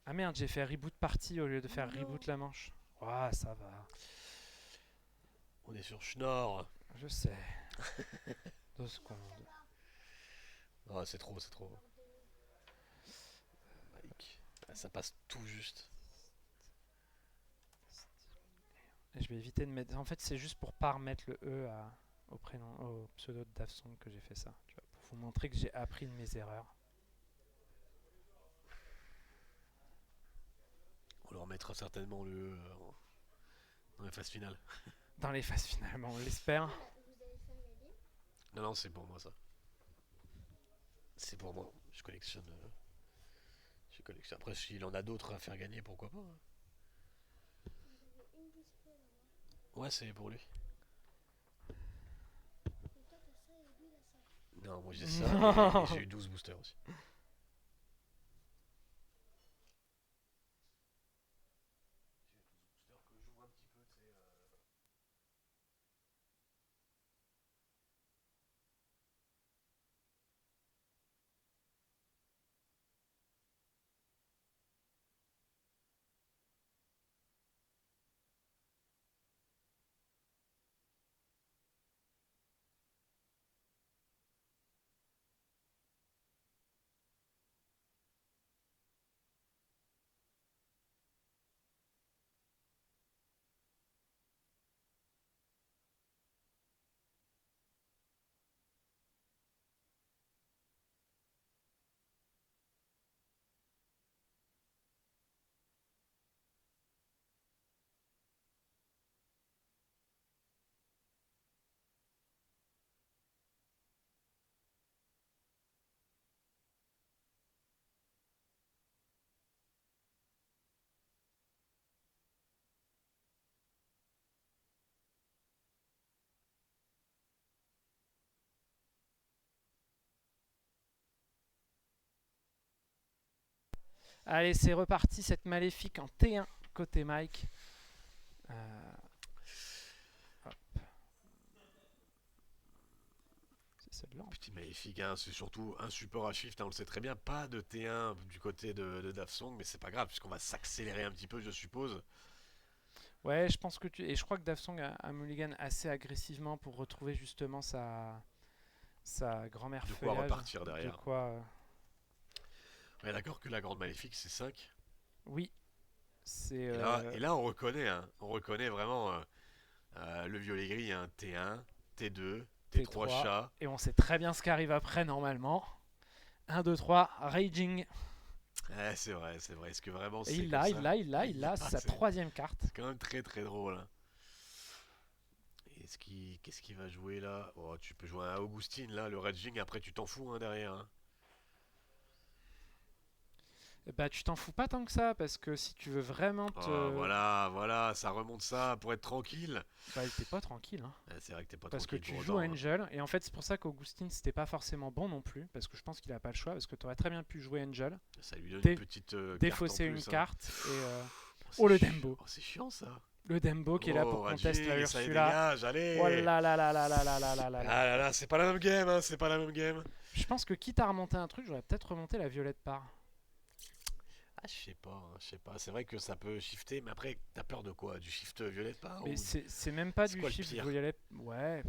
Ah merde, j'ai fait reboot partie au lieu de faire Non. reboot la manche. Ah, ça va. On est sur Schnorr. Je sais. 2 secondes. Ah, c'est trop, c'est trop. Mike. Ah, ça passe tout juste. Et je vais éviter de mettre. En fait, c'est juste pour pas remettre le E au prénom, au pseudo de Dafsong que j'ai fait ça. Tu vois, pour vous montrer que j'ai appris de mes erreurs. On leur mettra certainement dans les phases finales. Dans les phases finalement, on l'espère. Vous avez fait m'aider. Non, non, c'est pour moi ça. C'est pour moi. Je collectionne. Je collectionne. Après, s'il en a d'autres à faire gagner, pourquoi pas, hein. Vous avez une dispo là-bas. Ouais, c'est pour lui. Et toi t'as ça et lui il a ça. Non, moi j'ai ça et j'ai eu 12 boosters aussi. Allez, c'est reparti, cette maléfique en T1 côté Mike. Hop. C'est celle-là. Petit maléfique, hein, c'est surtout un support à shift, hein, on le sait très bien. Pas de T1 du côté de Dafsong, mais c'est pas grave, puisqu'on va s'accélérer un petit peu, je suppose. Ouais, je pense que tu. Et je crois que Dafsong a mulligan assez agressivement pour retrouver justement sa grand-mère De quoi feuillage. repartir De derrière. quoi. On est d'accord que la grande maléfique, c'est 5. Oui, c'est. Et là, on reconnaît vraiment le violet gris, hein, T1, T2, T3 T3. chat. Et on sait très bien ce qui arrive après normalement. 1, 2, 3, Raging. C'est vrai, c'est vrai. Est-ce que vraiment Et c'est il comme l'a, ça? il l'a. C'est sa C'est 3ème carte. quand même très très drôle, hein. Qu'est-ce qu'il va jouer là? Oh, tu peux jouer un Augustine là, le Raging, après tu t'en fous, hein, derrière, hein. Bah, tu t'en fous pas tant que ça parce que si tu veux vraiment te. Oh, voilà, ça remonte ça pour être tranquille. Bah, t'es pas tranquille. Hein. C'est vrai que t'es pas Parce que tranquille tu pour joues autant, hein. Angel, et en fait c'est pour ça qu'Augustine c'était pas forcément bon non plus, parce que je pense qu'il a pas le choix, parce que tu aurais très bien pu jouer Angel, Ça lui donne Dé- une petite défausser carte en une plus, hein. carte, et c'est oh le chi- Dembo, Oh, c'est chiant ça. le Dembo qui est là pour Oh, contester la Raging, ça y Ursula. dégage, allez. Oh là là là là là là là là là là. Ah là là, c'est pas la même game, hein, c'est pas la même game. Je pense que quitte à remonter un truc, j'aurais peut-être remonté la violette part. Ah, je sais pas, hein, je sais pas. C'est vrai que ça peut shifter, mais après, t'as peur de quoi? Du shift violet pas Mais ou... c'est même pas c'est du quoi le shift pire? violet. Ouais.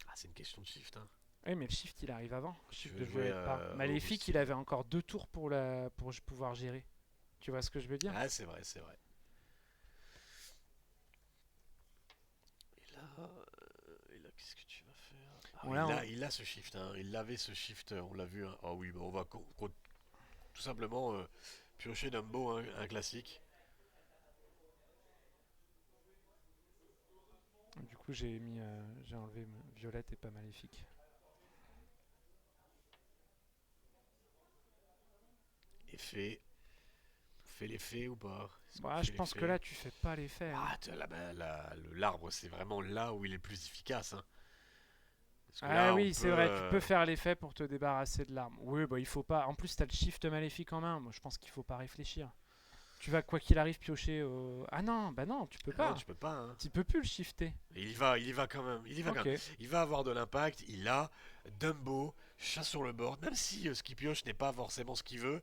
Ah, c'est une question de shift, hein. Oui, mais le shift il arrive avant. Le shift veux de jouer, violette part. Maléfique, Augustine. il avait encore 2 tours pour pouvoir gérer. Tu vois ce que je veux dire? Ah, c'est vrai, c'est vrai. Et là, qu'est-ce que tu vas faire? Ah, Bon, là, il a ce shift, hein. Il avait ce shift, on l'a vu, hein. Ah oui, bah, on va tout simplement piocher Dumbo, hein, un classique. Du coup, j'ai enlevé violette et pas maléfique. Effet. On fait l'effet ou pas? Est-ce qu'on Bah, fait je pense que l'effet? là, tu fais pas l'effet. Hein. Ah, l'arbre, c'est vraiment là où il est le plus efficace, hein. Parce que Ah là, on oui, c'est peut. vrai, tu peux faire l'effet pour te débarrasser de l'arme. Oui, bah il faut pas. En plus, t'as le shift maléfique en main. Moi, je pense qu'il faut pas réfléchir. Tu vas quoi qu'il arrive piocher au. Ah non, bah non, tu peux Ah non, pas. tu peux pas, hein. Tu peux plus le shifter. Et il y va quand même. Il y va quand Ok. même. Il va avoir de l'impact. Il a Dumbo, chat sur le board. Même si ce qu'il pioche n'est pas forcément ce qu'il veut.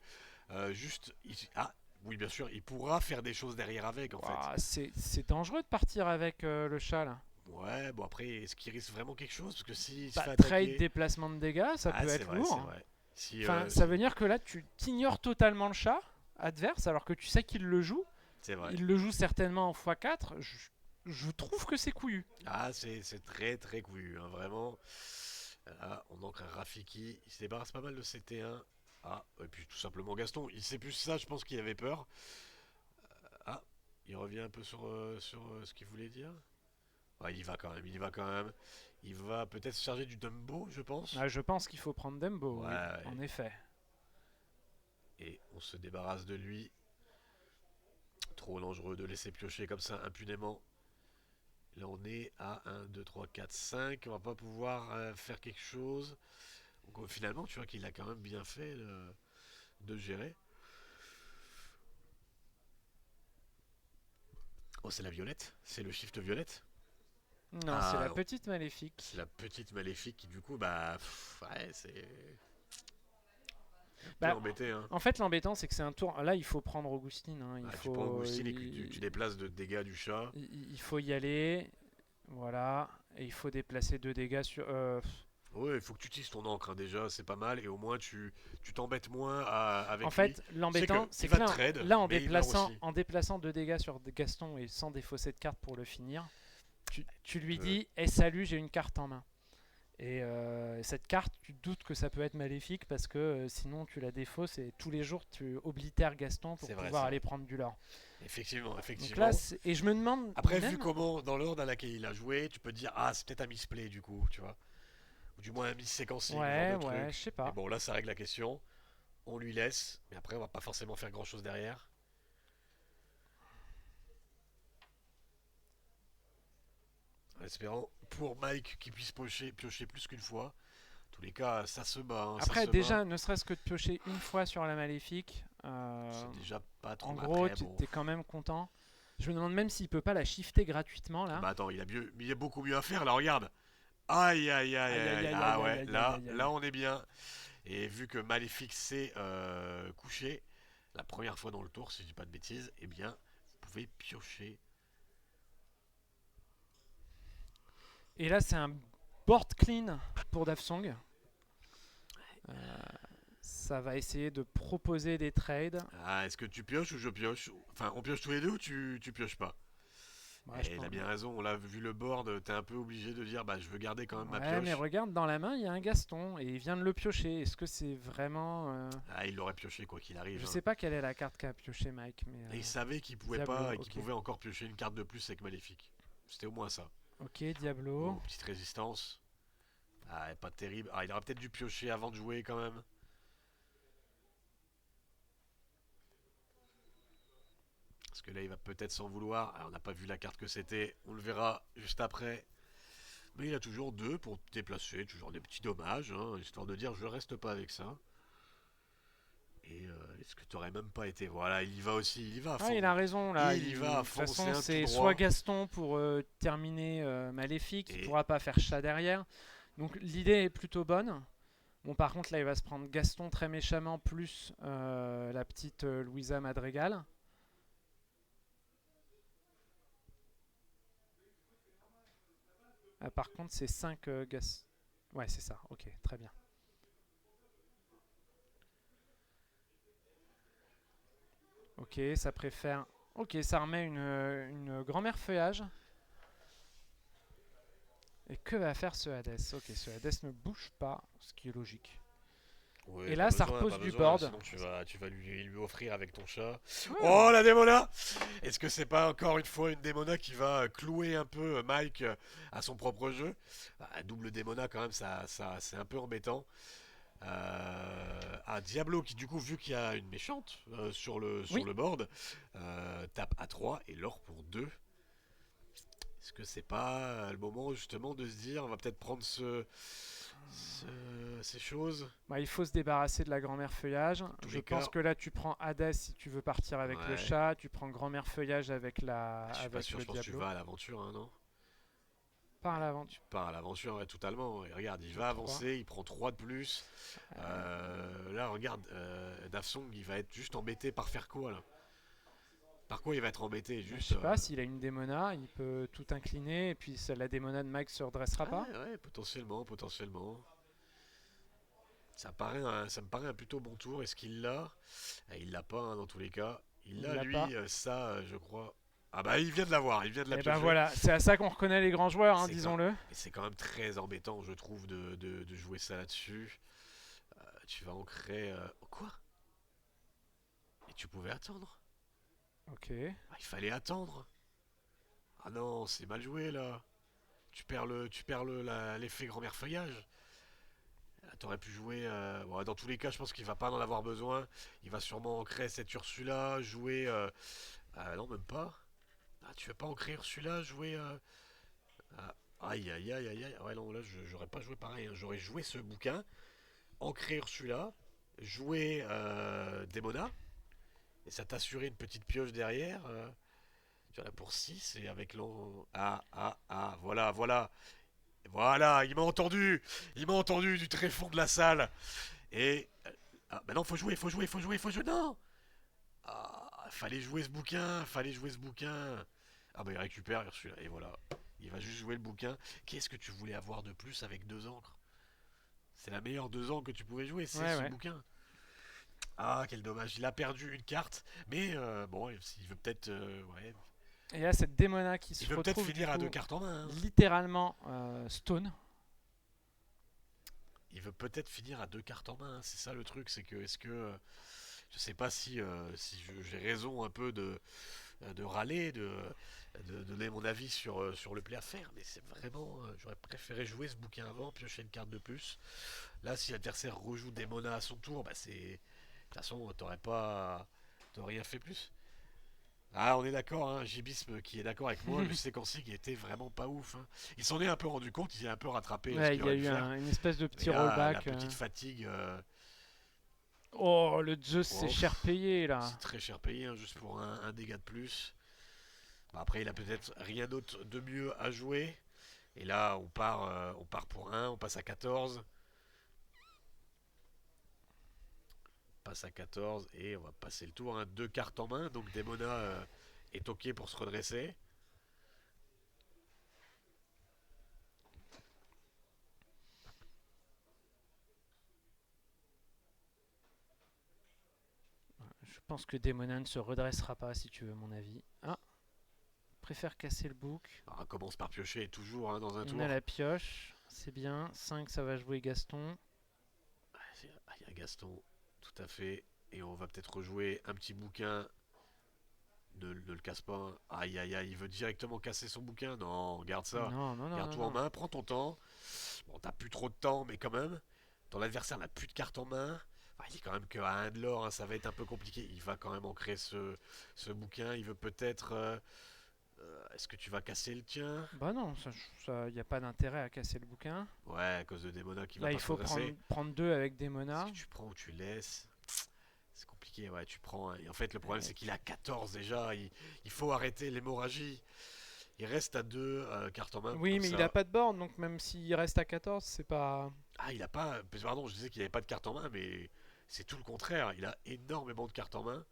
Juste. Ah, oui, bien sûr, il pourra faire des choses derrière avec, en fait. Ouah, c'est dangereux de partir avec le chat là. Ouais, bon, après, est-ce qu'il risque vraiment quelque chose? Parce que s'il se Bah, fait trade attaquer. déplacement de dégâts, ça Ah, peut c'est être vrai, lourd. c'est Hein. vrai. Si, Enfin, ça veut dire que là, tu t'ignores totalement le chat adverse, alors que tu sais qu'il le joue. c'est vrai. Il le joue certainement en x4. Je trouve que c'est couillu. Ah, c'est très très couillu, hein, vraiment. Là, on ancre un Rafiki. Il se débarrasse pas mal de CT1. Ah, et puis tout simplement Gaston. Il sait plus ça, je pense qu'il avait peur. Ah, il revient un peu sur ce qu'il voulait dire. Ah, il y va quand même, il y va quand même. Il va peut-être se charger du Dumbo, je pense. Ah, je pense qu'il faut prendre Dumbo, oui, Ouais. en effet. Et on se débarrasse de lui. Trop dangereux de laisser piocher comme ça impunément. Là on est à 1, 2, 3, 4, 5. On va pas pouvoir faire quelque chose. Donc, finalement tu vois qu'il a quand même bien fait de gérer. Oh, c'est la violette. C'est le shift violette. Non, Ah, c'est la non. petite maléfique. C'est la petite maléfique qui du coup bah ouais c'est un peu Bah, embêté, hein. En fait, l'embêtant, c'est que c'est un tour. Là, il faut prendre Augustine. Hein. Ah, tu prends Augustine et que tu déplaces de dégâts du chat. Il faut y aller. Voilà. Et il faut déplacer 2 dégâts sur. Ouais, il faut que tu utilises ton encre, hein, déjà, c'est pas mal. Et au moins tu t'embêtes moins avec En lui. fait, l'embêtant, C'est c'est que que il va là, trade, là, mais il meurt aussi. en déplaçant 2 dégâts sur Gaston et sans défausser de carte pour le finir, tu lui dis Eh salut, j'ai une carte en main. Et cette carte, tu te doutes que ça peut être maléfique parce que sinon tu la défausses et tous les jours tu oblitères Gaston pour C'est vrai, pouvoir c'est aller vrai. prendre du lore. Effectivement, Donc effectivement. là, et je me demande. Après, même, vu comment dans l'ordre dans laquelle il a joué, tu peux te dire ah c'est peut-être un misplay du coup, tu vois. Ou du moins un mis-séquencing, ce Ouais, genre de ouais, truc. je sais Mais pas. bon, là ça règle la question. On lui laisse, mais après on va pas forcément faire grand chose derrière. En espérant pour Mike qu'il puisse piocher plus qu'une fois. En tous les cas, ça se bat, hein, ça Après, se déjà, bat. ne serait-ce que de piocher une fois sur la maléfique, C'est déjà pas trop En mal. gros, Après, bon. t'es quand même content. Je me demande même s'il peut pas la shifter gratuitement là. Bah attends, il y a beaucoup mieux à faire là, regarde. Aïe aïe aïe Aïe aïe. aïe aïe Ah aïe aïe ouais, aïe là, aïe aïe là aïe. on est bien. Et vu que Maléfique s'est couché la première fois dans le tour, si je dis pas de bêtises, eh bien, vous pouvez piocher. Et là, c'est un board clean pour Dafsong. Ça va essayer de proposer des trades. Ah, est-ce que tu pioches ou je pioche? Enfin, on pioche tous les deux ou tu pioches pas? Ouais, Et il a bien raison, on l'a vu le board, t'es un peu obligé de dire bah je veux garder quand même ma Ouais, mais pioche. regarde, dans la main, il y a un Gaston et il vient de le piocher. Est-ce que c'est vraiment. Ah, il l'aurait pioché quoi qu'il arrive. Je Hein. sais pas quelle est la carte qu'a pioché Mike, mais. Et il savait qu'il pouvait Diablo, pas et qu'il ok. pouvait encore piocher une carte de plus avec Maléfique. C'était au moins ça. Ok, Diablo. Oh, petite résistance. Ah, pas terrible. Ah, il aurait peut-être dû piocher avant de jouer quand même. Parce que là, il va peut-être s'en vouloir. Alors, on n'a pas vu la carte que c'était. On le verra juste après. Mais il a toujours deux pour déplacer. Toujours des petits dommages. Hein, histoire de dire je reste pas avec ça. Et est-ce que tu aurais même pas été. Voilà, il y va aussi. Il y va à fond. Ah, il a raison là. Il y va à de toute fond, c'est façon, un c'est tout soit droit. Gaston pour terminer Maléfique, il Et- pourra pas faire chat derrière. Donc l'idée est plutôt bonne. Bon, par contre, là, il va se prendre Gaston très méchamment, plus la petite Louisa Madrigal. Par contre, c'est 5 Gas. Ouais, c'est ça. Ok, très bien. Ok, ça préfère. Ok, ça remet une grand-mère feuillage. Et que va faire ce Hades? Ok, ce Hades ne bouge pas, ce qui est logique. Ouais, Et pas là, ça besoin, repose pas du besoin, board. Sinon, tu vas lui offrir avec ton chat. Ouais. Oh, la démona! Est-ce que c'est pas encore une fois une démona qui va clouer un peu Mike à son propre jeu? Bah, double démona, quand même, ça c'est un peu embêtant. Diablo qui, du coup, vu qu'il y a une méchante sur Oui. le board, tape à 3 et l'or pour 2. Est-ce que c'est pas le moment justement de se dire on va peut-être prendre ces choses? Bah, il faut se débarrasser de la grand-mère feuillage. tous Je les pense cas. que là, tu prends Hades si tu veux partir avec le Ouais. chat. Tu prends grand-mère feuillage avec Je suis pas avec sûr, le je pense que tu Diablo. vas à l'aventure, hein, non? Par l'aventure. Tu pars à l'aventure, ouais, totalement. Et regarde, il va 3. avancer, il prend 3 de plus. Là, regarde, Dafsong, il va être juste embêté par faire quoi, là? Par quoi il va être embêté? Je Juste. sais pas, s'il a une démona, il peut tout incliner et puis la démona de Mike se redressera pas. Ouais, potentiellement, potentiellement. Ça me paraît un plutôt bon tour. Est-ce qu'il l'a? Il l'a pas, hein, dans tous les cas. Il Il l'a, l'a lui, pas. Ça, je crois. Ah bah, il vient de l'avoir, il vient de la Et ben piocher. voilà, c'est à ça qu'on reconnaît les grands joueurs, hein, C'est disons-le. Et c'est quand même très embêtant, je trouve, de jouer ça là-dessus. Tu vas ancrer. Quoi? Et tu pouvais attendre? Ok. Ah, il fallait attendre. Ah non, c'est mal joué là. Tu perds l'effet grand-mère feuillage. T'aurais pu jouer. Bon, dans tous les cas, je pense qu'il va pas en avoir besoin. Il va sûrement ancrer cette Ursula, jouer. Ah non, même pas. Ah, tu veux pas ancrer Ursula, jouer. Ah, aïe aïe aïe aïe aïe. Ouais, non, là, j'aurais pas joué pareil. Hein. J'aurais joué ce bouquin, ancrer Ursula, jouer Demona, et ça t'assurait une petite pioche derrière. Tu en as pour 6 et avec l'an. Voilà, voilà. Voilà, il m'a entendu du tréfonds de la salle. Et. Maintenant, faut jouer, faut jouer, faut jouer, faut jouer. Non! Fallait jouer ce bouquin, fallait jouer ce bouquin. Ah bah il récupère Ursula, et voilà. Il va juste jouer le bouquin. Qu'est-ce que tu voulais avoir de plus avec 2 encres? C'est la meilleure 2 encres que tu pouvais jouer, c'est Ouais, ce ouais. bouquin. Ah, quel dommage, il a perdu une carte. Mais bon, il veut peut-être. Ouais. Et là, cette démona qui se Il veut peut-être retrouve finir du à coup, 2 cartes en main. Hein. littéralement stone. Il veut peut-être finir à 2 cartes en main. Hein. C'est ça le truc, c'est que est-ce que je sais pas si j'ai raison un peu de râler, de donner mon avis sur le play à faire, mais c'est vraiment j'aurais préféré jouer ce bouquin avant, piocher une carte de plus. Là, si l'adversaire rejoue des monas à son tour, bah c'est de toute façon t'aurais rien fait plus. Ah, on est d'accord, hein, Gibisme qui est d'accord avec moi, le séquencing était vraiment pas ouf. Hein. Il s'en est un peu rendu compte, il a un peu rattrapé ce Ouais, qu'il il y a aurait dû eu faire. une espèce de petit Mais là, rollback. la petite fatigue. Oh, le Zeus, c'est Oh, cher payé là. c'est très cher payé, hein, juste pour un dégât de plus. Bon, après, il a peut-être rien d'autre de mieux à jouer. Et là, on part pour un, on passe à 14. On passe à 14 et on va passer le tour. Hein. Deux cartes en main, donc Demona est ok pour se redresser. Je pense que Demona ne se redressera pas si tu veux mon avis. Ah, préfère casser le bouc. Alors, on commence par piocher toujours hein, dans un On tour. a la pioche, c'est bien. 5, ça va jouer Gaston. Ah, il y a Gaston, tout à fait. Et on va peut-être rejouer un petit bouquin. Ne le casse pas. Hein. Aïe aïe aïe, il veut directement casser son bouquin. Non, garde ça. Non, non, non, Garde non, tout en non. main, prends ton temps. Bon, t'as plus trop de temps, mais quand même. Ton adversaire n'a plus de cartes en main. Enfin, il est quand même qu'à 1 de l'or, hein, ça va être un peu compliqué. Il va quand même ancrer ce bouquin. Il veut peut-être. Est-ce que tu vas casser le tien? Bah non, ça, y a pas d'intérêt à casser le bouquin. Ouais, à cause de Demona qui va Là, il pas se faut prendre, redresser. prendre 2 avec Est-ce Demona. que tu prends ou tu laisses? C'est compliqué, ouais, tu prends. Hein. Et en fait, le problème, c'est Ouais. qu'il a 14 déjà. Il faut arrêter l'hémorragie. Il reste à 2 cartes en main, Oui, comme mais il a ça. pas de board, donc même s'il reste à 14, c'est pas... Ah, il a pas. Pardon, je disais qu'il avait pas de cartes en main, mais c'est tout le contraire. Il a énormément de cartes en main.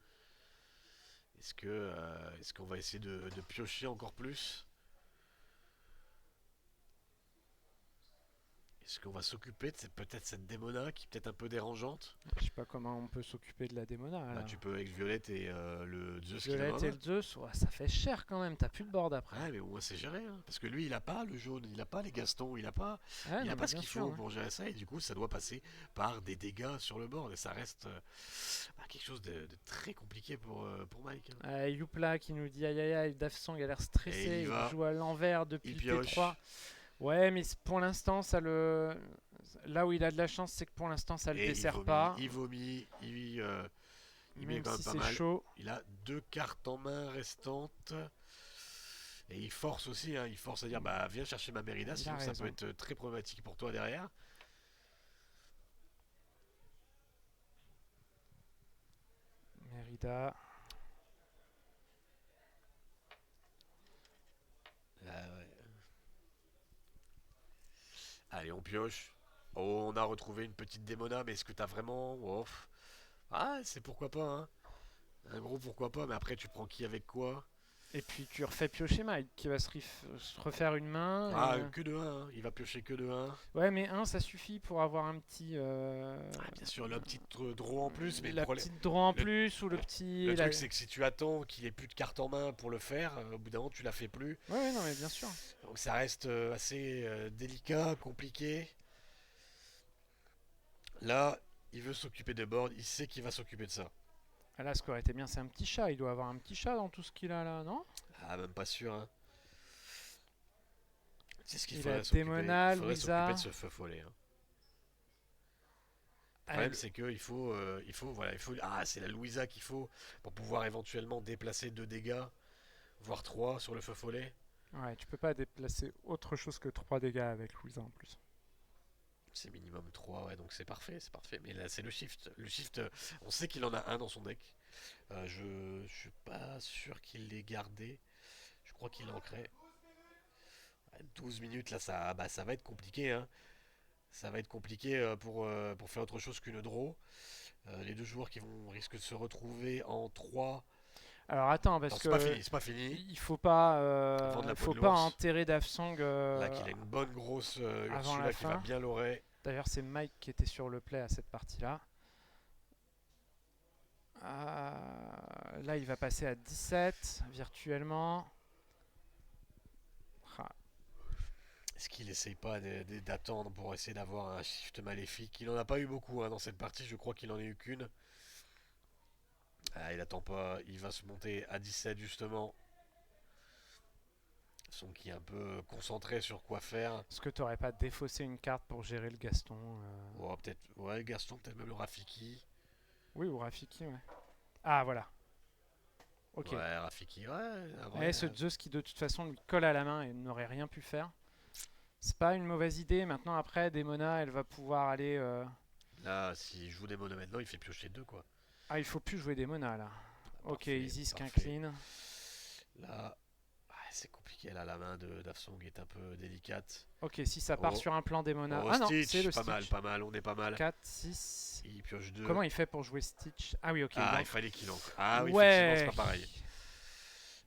Est-ce qu'on va essayer de piocher encore plus? Est-ce qu'on va s'occuper de peut-être cette démona qui est peut-être un peu dérangeante? Je sais pas comment on peut s'occuper de la Demona, Bah, là. tu peux avec Violette et le Zeus qu'il a dans Violette la et main. le Zeus, ouais, ça fait cher quand même, t'as plus de board après. Ouais, mais au moins c'est géré. Hein. Parce que lui, il a pas le jaune, il a pas les Gastons, Ah il non, a mais pas ce bien qu'il sûr, faut hein. pour gérer ça. Et du coup, ça doit passer par des dégâts sur le board. Et ça reste quelque chose de très compliqué pour Mike. Hein. Youpla qui nous dit aïe aïe aïe, Dafsang a l'air Et stressé, il y il va, joue à l'envers depuis il le T3. pioche. Ouais, mais pour l'instant, ça le... Là où il a de la chance, c'est que pour l'instant, ça le Et dessert pas. il vomit, il met Même quand même si pas c'est mal. chaud. Il a 2 cartes en main restantes. Et il force aussi, hein, il force à dire bah viens chercher ma Mérida, Il a sinon ça peut raison. être très problématique pour toi derrière. Mérida. Ouais. Allez, on pioche. Oh, on a retrouvé une petite démona, mais est-ce que t'as vraiment. Oh, ah, c'est pourquoi pas, hein. Un gros pourquoi pas, mais après tu prends qui avec quoi? Et puis tu refais piocher Mike qui va se refaire une main. Ah, que de 1, hein. Il va piocher que de 1. Ouais, mais un, ça suffit pour avoir un petit. Ah, bien sûr, la petite draw en plus, mais La petite draw en le- plus ou le le petit. truc c'est que si tu attends qu'il ait plus de cartes en main pour le faire, au bout d'un moment tu la fais plus. Ouais, ouais, non, mais bien sûr. Donc ça reste assez délicat, compliqué. Là, il veut s'occuper des boards, il sait qu'il va s'occuper de ça. Ah, là, ce qui aurait été bien, c'est un petit chat. Il doit avoir un petit chat dans tout ce qu'il a là, non? Ah, même pas sûr, hein. C'est ce qu'il Il a faudrait s'occuper. Demona, Il faudrait s'occuper Louisa. de ce feu follet. Hein. Le Ah, problème, c'est qu'il faut, voilà, ah, c'est la Louisa qu'il faut pour pouvoir éventuellement déplacer 2 dégâts, voire 3 sur le feu follet. ouais, tu peux pas déplacer autre chose que 3 dégâts avec Louisa en plus. C'est minimum 3, ouais, donc c'est parfait, c'est parfait. Mais là, c'est le shift. Le shift, on sait qu'il en a un dans son deck. Je suis pas sûr qu'il l'ait gardé. Je crois qu'il l'ancrait. 12 minutes, là, ça va être compliqué. Hein. Ça va être compliqué pour faire autre chose qu'une draw. Les deux joueurs qui risquent de se retrouver en 3. Alors attends, Non, parce c'est pas que fini, c'est pas fini. il faut pas, Avant de la peau faut de pas l'ours. enterrer Dafsang Là, qu'il a une bonne grosse avant Ursula la qui va fin. bien l'oreille. D'ailleurs, c'est Mike qui était sur le play à cette partie-là. Là, il va passer à 17 virtuellement. Ah, Est-ce qu'il essaye pas d'attendre pour essayer d'avoir un shift maléfique? Il en a pas eu beaucoup hein, dans cette partie, je crois qu'il en a eu qu'une. Ah, il attend pas, il va se monter à 17 justement. Son qui est un peu concentré sur quoi faire. Est-ce que tu n'aurais pas défaussé une carte pour gérer le Gaston Oh, peut-être, ouais, Gaston, peut-être même le Rafiki. Oui, ou Rafiki, ouais. Ah, voilà. Ok. Ouais, Rafiki, ouais. Et ce Zeus qui de toute façon lui colle à la main et n'aurait rien pu faire. C'est pas une mauvaise idée. Maintenant, après, Demona, elle va pouvoir aller Là, s'il joue des monas maintenant, il fait piocher 2 quoi. Ah, il faut plus jouer des monas là. Ok, Parfait, Isis parfait. qu'incline. Là, c'est compliqué. Là, la main de d'Afsong est un peu délicate. Ok, si ça part Oh, sur un plan des monas. oh Ah non, c'est Stitch, le pas mal, Stitch. pas mal, on est pas mal. 4, 6. Il pioche 2. Comment il fait pour jouer Stitch? Ah oui, ok. Ah, il il fallait qu'il en. Ah oui, effectivement, c'est Ouais. pas pareil.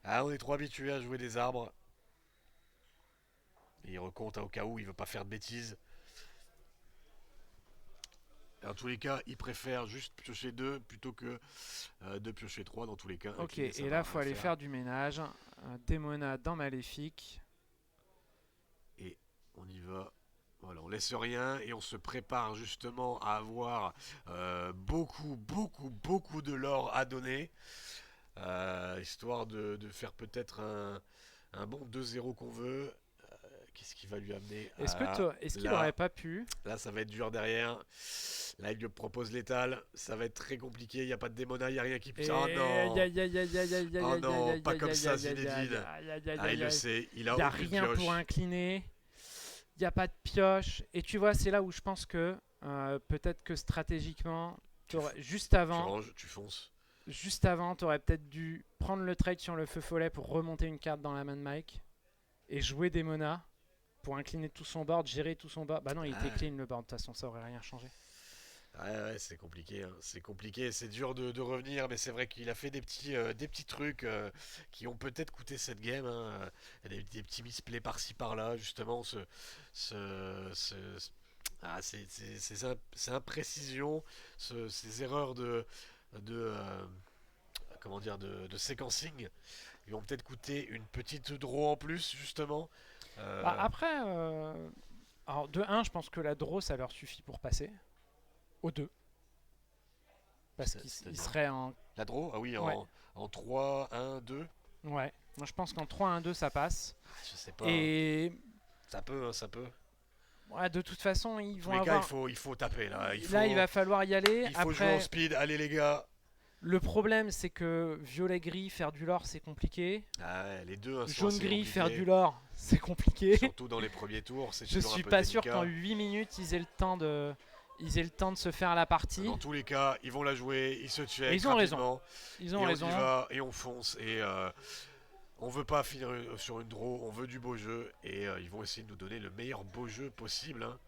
Ah, on est trop habitué à jouer des arbres. Et il recompte hein, au cas où il veut pas faire de bêtises. Dans tous les cas, il préfère juste piocher 2 plutôt que de piocher 3 dans tous les cas. Ok, Incliné, ça et va là, faut rien aller faire du ménage. Des monas dans Maléfique. Et on y va. Voilà, on laisse rien et on se prépare justement à avoir beaucoup de l'or à donner. Histoire de faire peut-être un bon 2-0 qu'on veut. Qu'est-ce qui va lui amener Est-ce qu'il aurait pas pu? Là, ça va être dur derrière. Là, il lui propose l'étal. Ça va être très compliqué. Il n'y a pas de démona, il n'y a rien qui puisse. Oh non! Oh non, pas comme ça, Zinedine. Ah, il le sait. Il a Il n'y a aucune rien pioche. pour incliner. Il n'y a pas de pioche. Et tu vois, c'est là où je pense que peut-être que stratégiquement, juste Tu avant, ranges, tu fonces. tu aurais peut-être dû prendre le trade sur le feu follet pour remonter une carte dans la main de Mike et jouer des monas pour incliner tout son board, gérer tout son board. Bah non, il était clean le board, de toute façon, ça aurait rien changé. Ouais, c'est compliqué, hein. C'est compliqué, c'est dur de revenir, mais c'est vrai qu'il a fait des petits trucs qui ont peut-être coûté cette game, hein. Des petits misplays par-ci par-là, justement. Ces imprécisions, ces erreurs de, euh, comment dire, de séquencing lui ont peut-être coûté une petite draw en plus, justement. Bah, Euh, après, alors de 1, je pense que la draw, ça leur suffit pour passer. Au 2. Parce qu'il C'est-à-dire serait en. la draw, ah oui, Ouais. en 3, 1, 2. Ouais. Moi, je pense qu'en 3-1-2, ça passe. Je sais pas, hein. Et Ça peut, hein, ça peut. ouais, de toute façon, ils Tous vont les cas, avoir. il faut taper là. Là, il va falloir y aller. Il faut jouer Après, en speed. Allez les gars. le problème, c'est que violet-gris, faire du lore, c'est compliqué. Ah ouais, les deux hein, sont assez Jaune-gris, faire compliqués. du lore, c'est compliqué. Surtout dans les premiers tours, c'est Je toujours un suis peu pas sûr délicat. qu'en 8 minutes, ils aient le temps de. Se faire la partie. Dans tous les cas, ils vont la jouer, ils se check Et ils ont raison. rapidement. Ils ont et raison. on y va et on fonce et on veut pas finir sur une draw, on veut du beau jeu et ils vont essayer de nous donner le meilleur beau jeu possible, hein.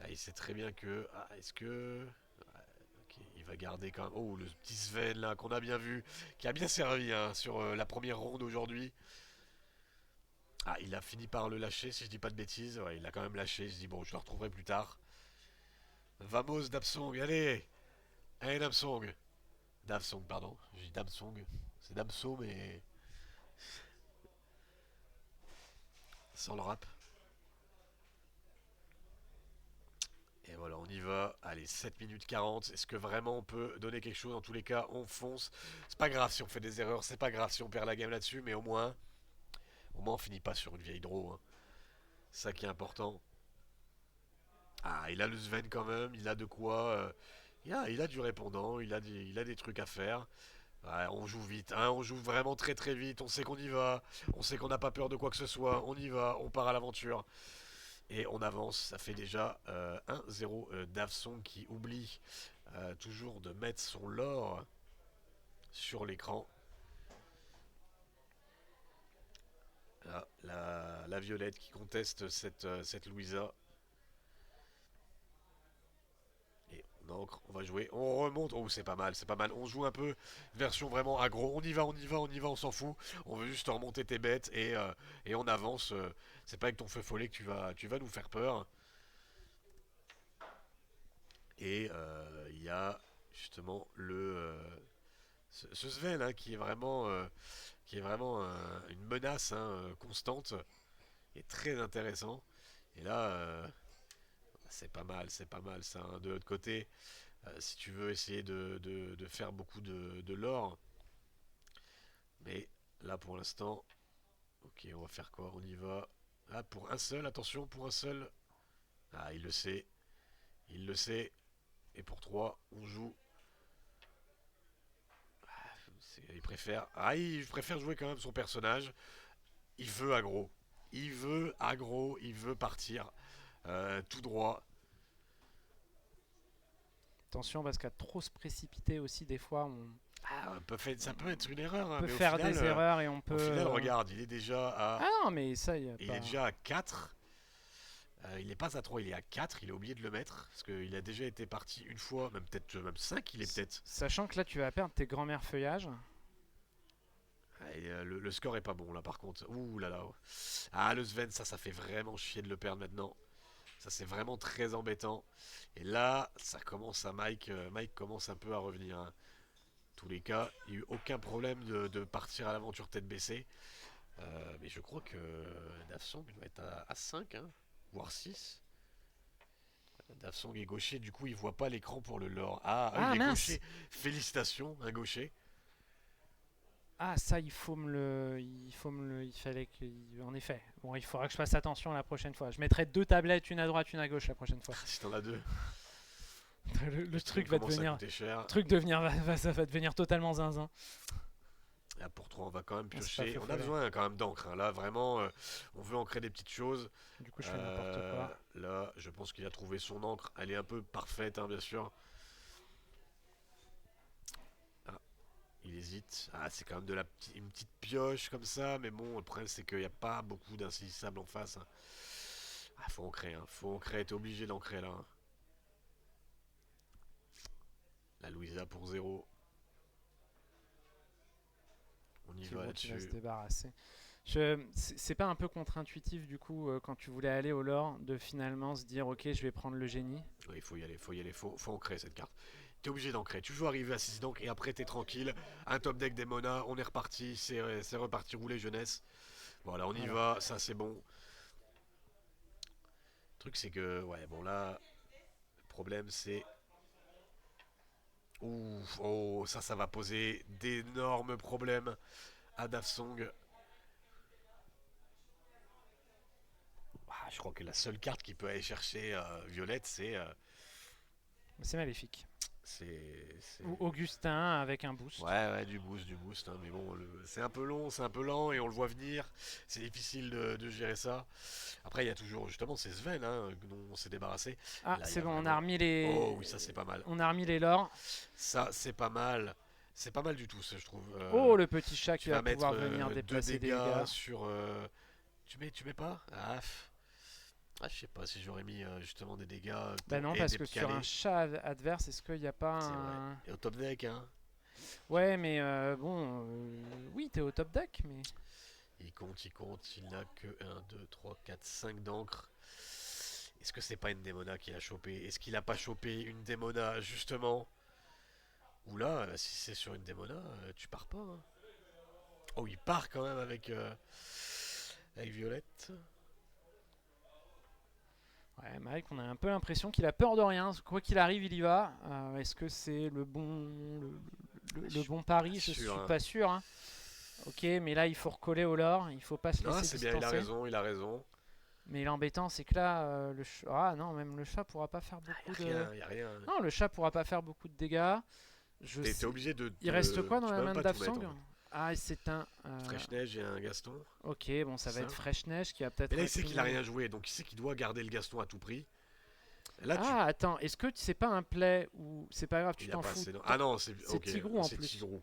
Ah, il sait très bien que est-ce que ok, il va garder quand même le petit Sven là qu'on a bien vu, qui a bien servi hein, sur la première ronde aujourd'hui. Ah, il a fini par le lâcher si je dis pas de bêtises. Ouais, il a quand même lâché. Je dis bon, je le retrouverai plus tard. Vamos Damsong, allez, allez Damsong. Damsong, pardon. Je dis Damsong. C'est Damso mais sans le rap. Et voilà, on y va. Allez, 7 minutes 40. Est-ce que vraiment on peut donner quelque chose? Dans tous les cas, on fonce. C'est pas grave si on fait des erreurs, c'est pas grave si on perd la game là-dessus, mais au moins on finit pas sur une vieille draw, hein. C'est ça qui est important. Ah, il a le Sven quand même, il a de quoi. Il a du répondant, il a des trucs à faire. Ouais, on joue vite, hein, on joue vraiment très très vite, on sait qu'on y va, on sait qu'on n'a pas peur de quoi que ce soit, on y va, on part à l'aventure. Et on avance, ça fait déjà 1-0 Davson qui oublie toujours de mettre son lore sur l'écran. Là, la violette qui conteste cette Louisa. Et on ancre, on va jouer, on remonte. Oh, c'est pas mal, c'est pas mal. On joue un peu version vraiment aggro. On y va, on s'en fout. On veut juste remonter tes bêtes et on avance. C'est pas avec ton feu follet que tu vas nous faire peur. Et il y a justement ce Sven hein, qui est vraiment, une menace hein, constante et très intéressant. Et là, c'est pas mal ça. Hein. De l'autre côté, si tu veux essayer de faire beaucoup de lore, mais là pour l'instant, ok, on va faire quoi? On y va. Ah, pour un seul, attention, pour un seul. Ah, il le sait. Il le sait. Et pour 3 on joue. Il préfère jouer quand même son personnage. Il veut aggro. Il veut partir tout droit. Attention parce qu'à trop se précipiter aussi, des fois, on Ça peut être une erreur, hein, peut mais faire au final, des erreurs et on peut. au final, regarde, il est déjà à, Ah non, mais ça, y a il pas. est déjà à 4. Il n'est pas à 3, il est à 4. Il a oublié de le mettre parce qu'il a déjà été parti une fois, même peut-être même 5. Il est peut-être. Sachant que là, tu vas perdre tes grands-mères feuillages. Et, le score est pas bon là par contre. Ouh là là. Ah, le Sven, ça fait vraiment chier de le perdre maintenant. Ça, c'est vraiment très embêtant. Et là, ça commence à Mike commence un peu à revenir, hein. Tous les cas, il n'y a eu aucun problème de partir à l'aventure tête baissée. Mais je crois que Dafsong doit être à 5, hein, voire 6. Dafsong est gaucher, du coup il voit pas l'écran pour le lore. Ah, il est mince. gaucher. Félicitations, un gaucher. Ah, ça, il faut me le. Il fallait que. En effet. Bon, il faudra que je fasse attention la prochaine fois. Je mettrai 2 tablettes, une à droite, une à gauche la prochaine fois. Si t'en as 2, Le truc va commence à devenir. coûter cher. Le truc ça va devenir totalement zinzin. Là, pour 3, on va quand même Ah, c'est pas piocher. faux On a follet. besoin quand même d'encre, hein. Là, vraiment, on veut ancrer des petites choses. Du coup, je fais n'importe quoi. Là, je pense qu'il a trouvé son encre. Elle est un peu parfaite, hein, bien sûr. Ah, il hésite. Ah, c'est quand même une petite pioche comme ça. Mais bon, le problème, c'est qu'il n'y a pas beaucoup d'insaisissables en face, hein. Ah, faut ancrer, hein. Faut ancrer. T'es obligé d'ancrer là, hein. La Louisa pour 0. On y C'est va bon, tu vas se là-dessus. débarrasser. C'est pas un peu contre-intuitif du coup quand tu voulais aller au lore de finalement se dire ok je vais prendre le génie. Oui, il faut y aller, faut ancrer cette carte. T'es obligé d'ancrer. Tu veux arriver à 6 d'encre et après t'es tranquille. Un top deck des Mona, on est reparti, c'est reparti rouler jeunesse. Voilà, on y Voilà. va, ça c'est bon. Le truc c'est que, ouais, bon là, le problème c'est... Ouh, oh, ça va poser d'énormes problèmes à Dafsong. Ah, je crois que la seule carte qui peut aller chercher Violette, C'est maléfique. c'est- Ou Augustin avec un boost. Ouais, du boost, hein, mais bon, c'est un peu long, c'est un peu lent et on le voit venir. C'est difficile de gérer ça. Après, il y a toujours, justement, c'est Sven, hein, dont on s'est débarrassé. Ah Là, il y c'est a bon, on a vraiment- remis les. Oh oui, ça c'est pas mal. On a remis les lores. Ça, c'est pas mal. C'est pas mal du tout, ça, je trouve. Oh le petit chat Tu qui vas va mettre pouvoir venir 2 déplacer des dégâts dégâts. sur. Tu mets pas je sais pas si j'aurais mis justement des dégâts. Bah non et parce des que sur calés. un chat adverse est-ce qu'il n'y a pas C'est un. vrai. Et au top deck, hein. Ouais mais bon oui t'es au top deck mais. Il compte, il n'a que 1, 2, 3, 4, 5 d'encre. Est-ce que c'est pas une Démona qu'il a chopé? Est-ce qu'il a pas chopé une Démona justement? Ou là, si c'est sur une Démona, tu pars pas, hein. Oh, il part quand même avec Violette. Ouais, Mike, on a un peu l'impression qu'il a peur de rien. Quoi qu'il arrive, il y va. Est-ce que c'est le bon pari? Je suis sûr, hein. pas sûr, hein. Ok, mais là, il faut recoller au lore. Il faut pas se Non, laisser c'est bien, distancer. il a raison. Mais l'embêtant, c'est que là, ah non, même le chat pourra pas faire beaucoup de. Y a rien. Non, le chat pourra pas faire beaucoup de dégâts. T'es obligé de. Il reste quoi dans tu la peux main même de pas tout mettre, Dafsong? en fait. Ah, c'est un. Fraîche-Neige et un Gaston. Ok, bon, ça va Ça. être Fraîche-Neige qui va peut-être. Mais là, il être sait qu'il a plus- rien joué, donc il sait qu'il doit garder le Gaston à tout prix. Là, Ah, attends, est-ce que c'est pas un play ou c'est pas grave, tu. tu Il a t'en pas fous? assez d'en- Ah non, c'est C'est ok, Tigrou en c'est plus. Tigrou.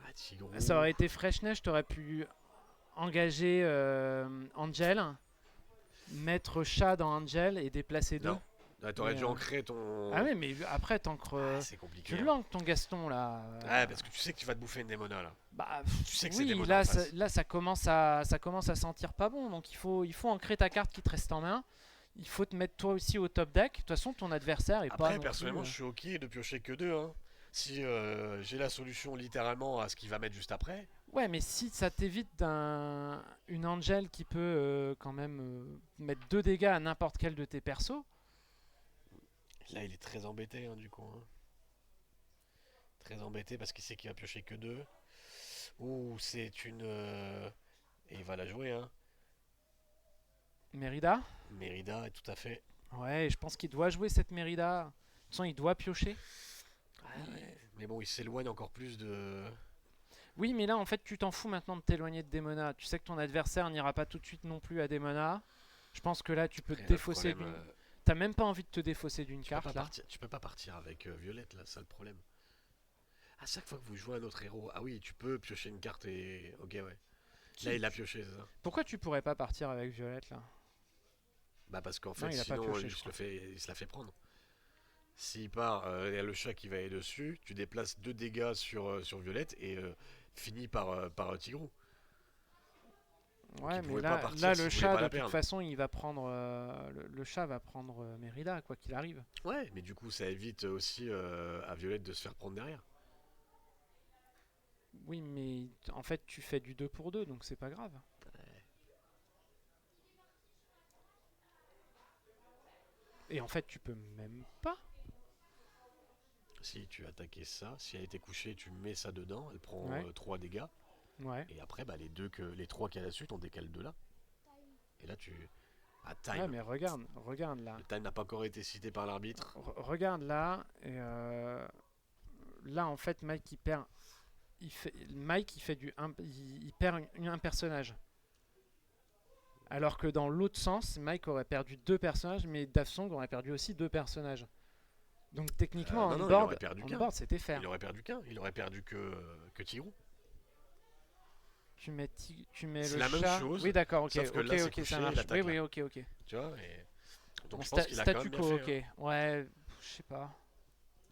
Ah, Tigrou. Ça aurait été Fraîche-Neige, t'aurais pu engager Angel, mettre chat dans Angel et déplacer deux. Non. Ah, t'aurais Mais, dû ancrer ton. Ah ouais, mais après, t'ancres. C'est compliqué. Tu Hein. l'ancres ton Gaston là. Ouais, parce que tu sais que tu vas te bouffer une Démona là. Bah, Tu sais que c'est des oui, monos là, en face. là ça commence à sentir pas bon. Donc il faut ancrer ta carte qui te reste en main. Il faut te mettre toi aussi au top deck. De toute façon, ton adversaire est pas. Après, non personnellement, plus, je suis ok de piocher que 2. Hein. Si j'ai la solution littéralement à ce qu'il va mettre juste après. Ouais, mais si ça t'évite une Angel qui peut quand même mettre 2 dégâts à n'importe quel de tes persos. Là, il est très embêté, hein, du coup. Hein. Très embêté parce qu'il sait qu'il va piocher que 2. Ouh, c'est une. Et il va la jouer, hein. Mérida. Mérida, tout à fait. Ouais, je pense qu'il doit jouer cette Mérida. De toute façon, il doit piocher. Mais bon, il s'éloigne encore plus de. Oui, mais là, en fait, tu t'en fous maintenant de t'éloigner de Demona. Tu sais que ton adversaire n'ira pas tout de suite non plus à Demona. Je pense que là, tu peux Après, te défausser le problème, d'une. t'as même pas envie de te défausser d'une Tu peux pas carte là. partir, tu peux pas partir avec Violette là, c'est ça le problème. À chaque fois que vous jouez un autre héros, ah oui, tu peux piocher une carte et. Ok, ouais. Là, il a pioché, c'est ça. Pourquoi tu pourrais pas partir avec Violette là? Bah, parce qu'en Non, fait, il a pas sinon, pioché, il je se crois. le fait, il se la fait prendre. S'il part, il y a le chat qui va aller dessus, tu déplaces 2 dégâts sur Violette et finis par Tigrou. Donc, Ouais, il mais pouvait pas là, partir là s'il le voulait chat, pas de la toute perdre. façon, il va prendre. Le chat va prendre Mérida, quoi qu'il arrive. Ouais, mais du coup, ça évite aussi à Violette de se faire prendre derrière. Oui, mais en fait, tu fais du 2 pour 2, donc c'est pas grave. Et en fait, tu peux même pas. Si tu attaquais ça, si elle était couchée, tu mets ça dedans, elle prend Ouais. 3 dégâts. Ouais. Et après, bah, les 3 qu'il y a là-dessus, t'en décales 2 là. Time. Et là, tu. Ah, Ouais, time. mais regarde là. Le time n'a pas encore été cité par l'arbitre. Regarde là. Et là, en fait, Mike, il perd. Mike, il fait il perd un personnage. Alors que dans l'autre sens, Mike aurait perdu 2 personnages, mais Dafsong aurait perdu aussi 2 personnages. Donc techniquement, Non, on non, il board, aurait perdu on qu'un. board, c'était fair. Il aurait perdu qu'un. Il aurait perdu que Tigrou. Tu mets C'est le la même chat. chose, Oui, d'accord, ok, sauf que ok, là, c'est ok, couché, ça il marche. attaque Oui, là. oui, ok, ok. Tu vois donc Bon, je pense qu'il a quand statu même bien quo, fait. ok. Ouais, je sais pas.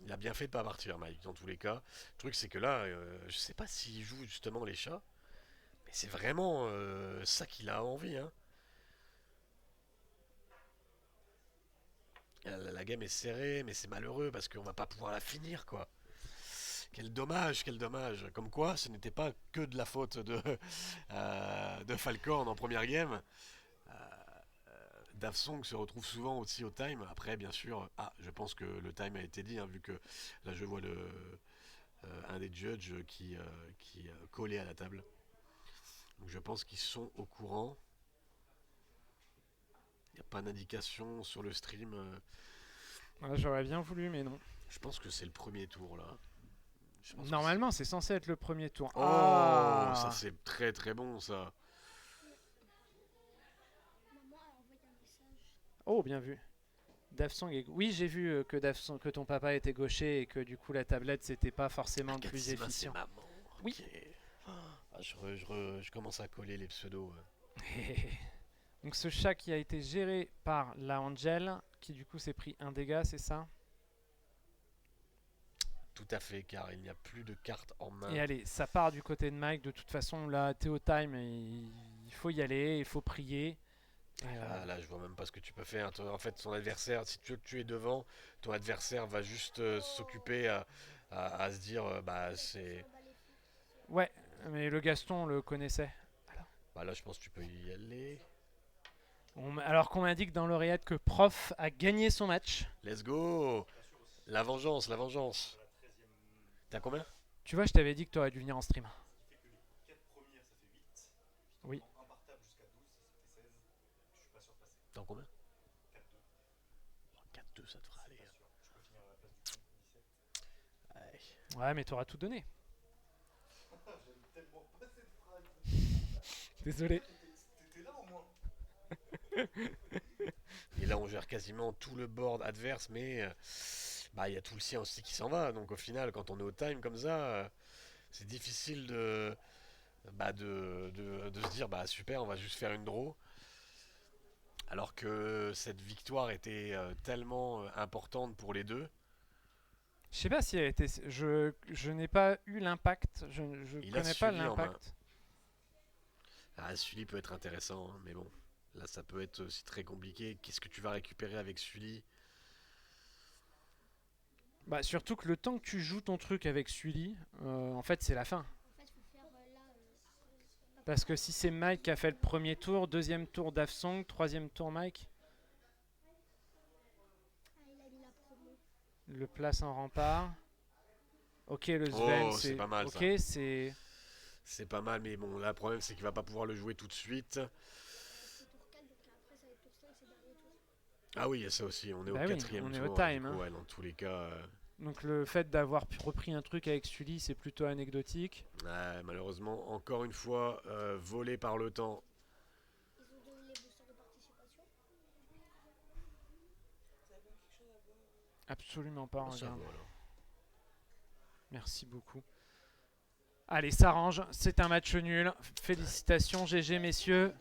Il a bien fait de pas partir, Mike, dans tous les cas. Le truc, c'est que là, je sais pas s'il joue justement les chats, mais c'est vraiment ça qu'il a envie. Hein. La game est serrée, mais c'est malheureux parce qu'on va pas pouvoir la finir, quoi. Quel dommage, quel dommage. Comme quoi, ce n'était pas que de la faute de Falcorn en première game. Dafsong se retrouve souvent aussi au time. Après, bien sûr, je pense que le time a été dit, hein, vu que là je vois un des judges qui collait à la table. Donc je pense qu'ils sont au courant. Il n'y a pas d'indication sur le stream. Ouais, j'aurais bien voulu, mais non. Je pense que c'est le premier tour là. Je pense que Normalement, c'est censé être le premier tour. Oh, Ah, ça c'est très très bon ça. Maman a envoyé un message. Oh, bien vu. Dafsong est... Oui, j'ai vu que ton papa était gaucher et que du coup la tablette c'était pas forcément le plus Katsima, c'est efficient. maman. Oui. Ok. Je commence à coller les pseudos. Donc ce chat qui a été géré par la Angel, qui du coup s'est pris un dégât, c'est ça? Tout à fait, car il n'y a plus de cartes en main. Et allez, ça part du côté de Mike. De toute façon, là, t'es au time et il faut y aller, il faut prier. Et, Là, je vois même pas ce que tu peux faire. En fait, ton adversaire, si tu es devant, ton adversaire va juste s'occuper à se dire, bah c'est. Ouais, mais le Gaston on le connaissait. Bah là, je pense que tu peux y aller. Alors qu'on m'indique dans l'oreillette que Prof a gagné son match. Let's go. La vengeance, la vengeance. T'as combien? Tu vois, je t'avais dit que t'aurais dû venir en stream. Oui. T'as combien? 4-2, ça devrait aller. Ouais. Ouais, mais t'auras tout donné. Désolé. Et là, on gère quasiment tout le board adverse, mais bah il y a tout le sien aussi qui s'en va. Donc au final, quand on est au time comme ça, c'est difficile de se dire bah super, on va juste faire une draw. Alors que cette victoire était tellement importante pour les deux. Je sais pas si elle était. Je n'ai pas eu l'impact. Je Il a connais pas Sully en main. l'impact. Sully peut être intéressant, hein, mais bon, là ça peut être aussi très compliqué. Qu'est-ce que tu vas récupérer avec Sully? Bah, surtout que le temps que tu joues ton truc avec Sully, en fait, c'est la fin. En fait, faut faire là. Parce que si c'est Mike qui a fait le premier tour, deuxième tour Dafsong, troisième tour Mike, il a mis la promo. le place en rempart. Ok, le Sven, Oh, c'est pas mal, ok, ça. c'est. C'est pas mal, mais bon, là le problème c'est qu'il va pas pouvoir le jouer tout de suite. C'est tour 4, donc après, ça va être tour 5, c'est dernier tour. Ah oui, il y a ça aussi, on est Bah au oui, quatrième on est tour. au time, Du coup, hein. ouais, dans tous les cas, Donc le fait d'avoir repris un truc avec Sully, c'est plutôt anecdotique. malheureusement, encore une fois, volé par le temps. Ils ont donné les boosters de participation. Absolument pas, Ça regarde. va, alors. Merci beaucoup. Allez, ça range. C'est un match nul. Félicitations, GG, messieurs.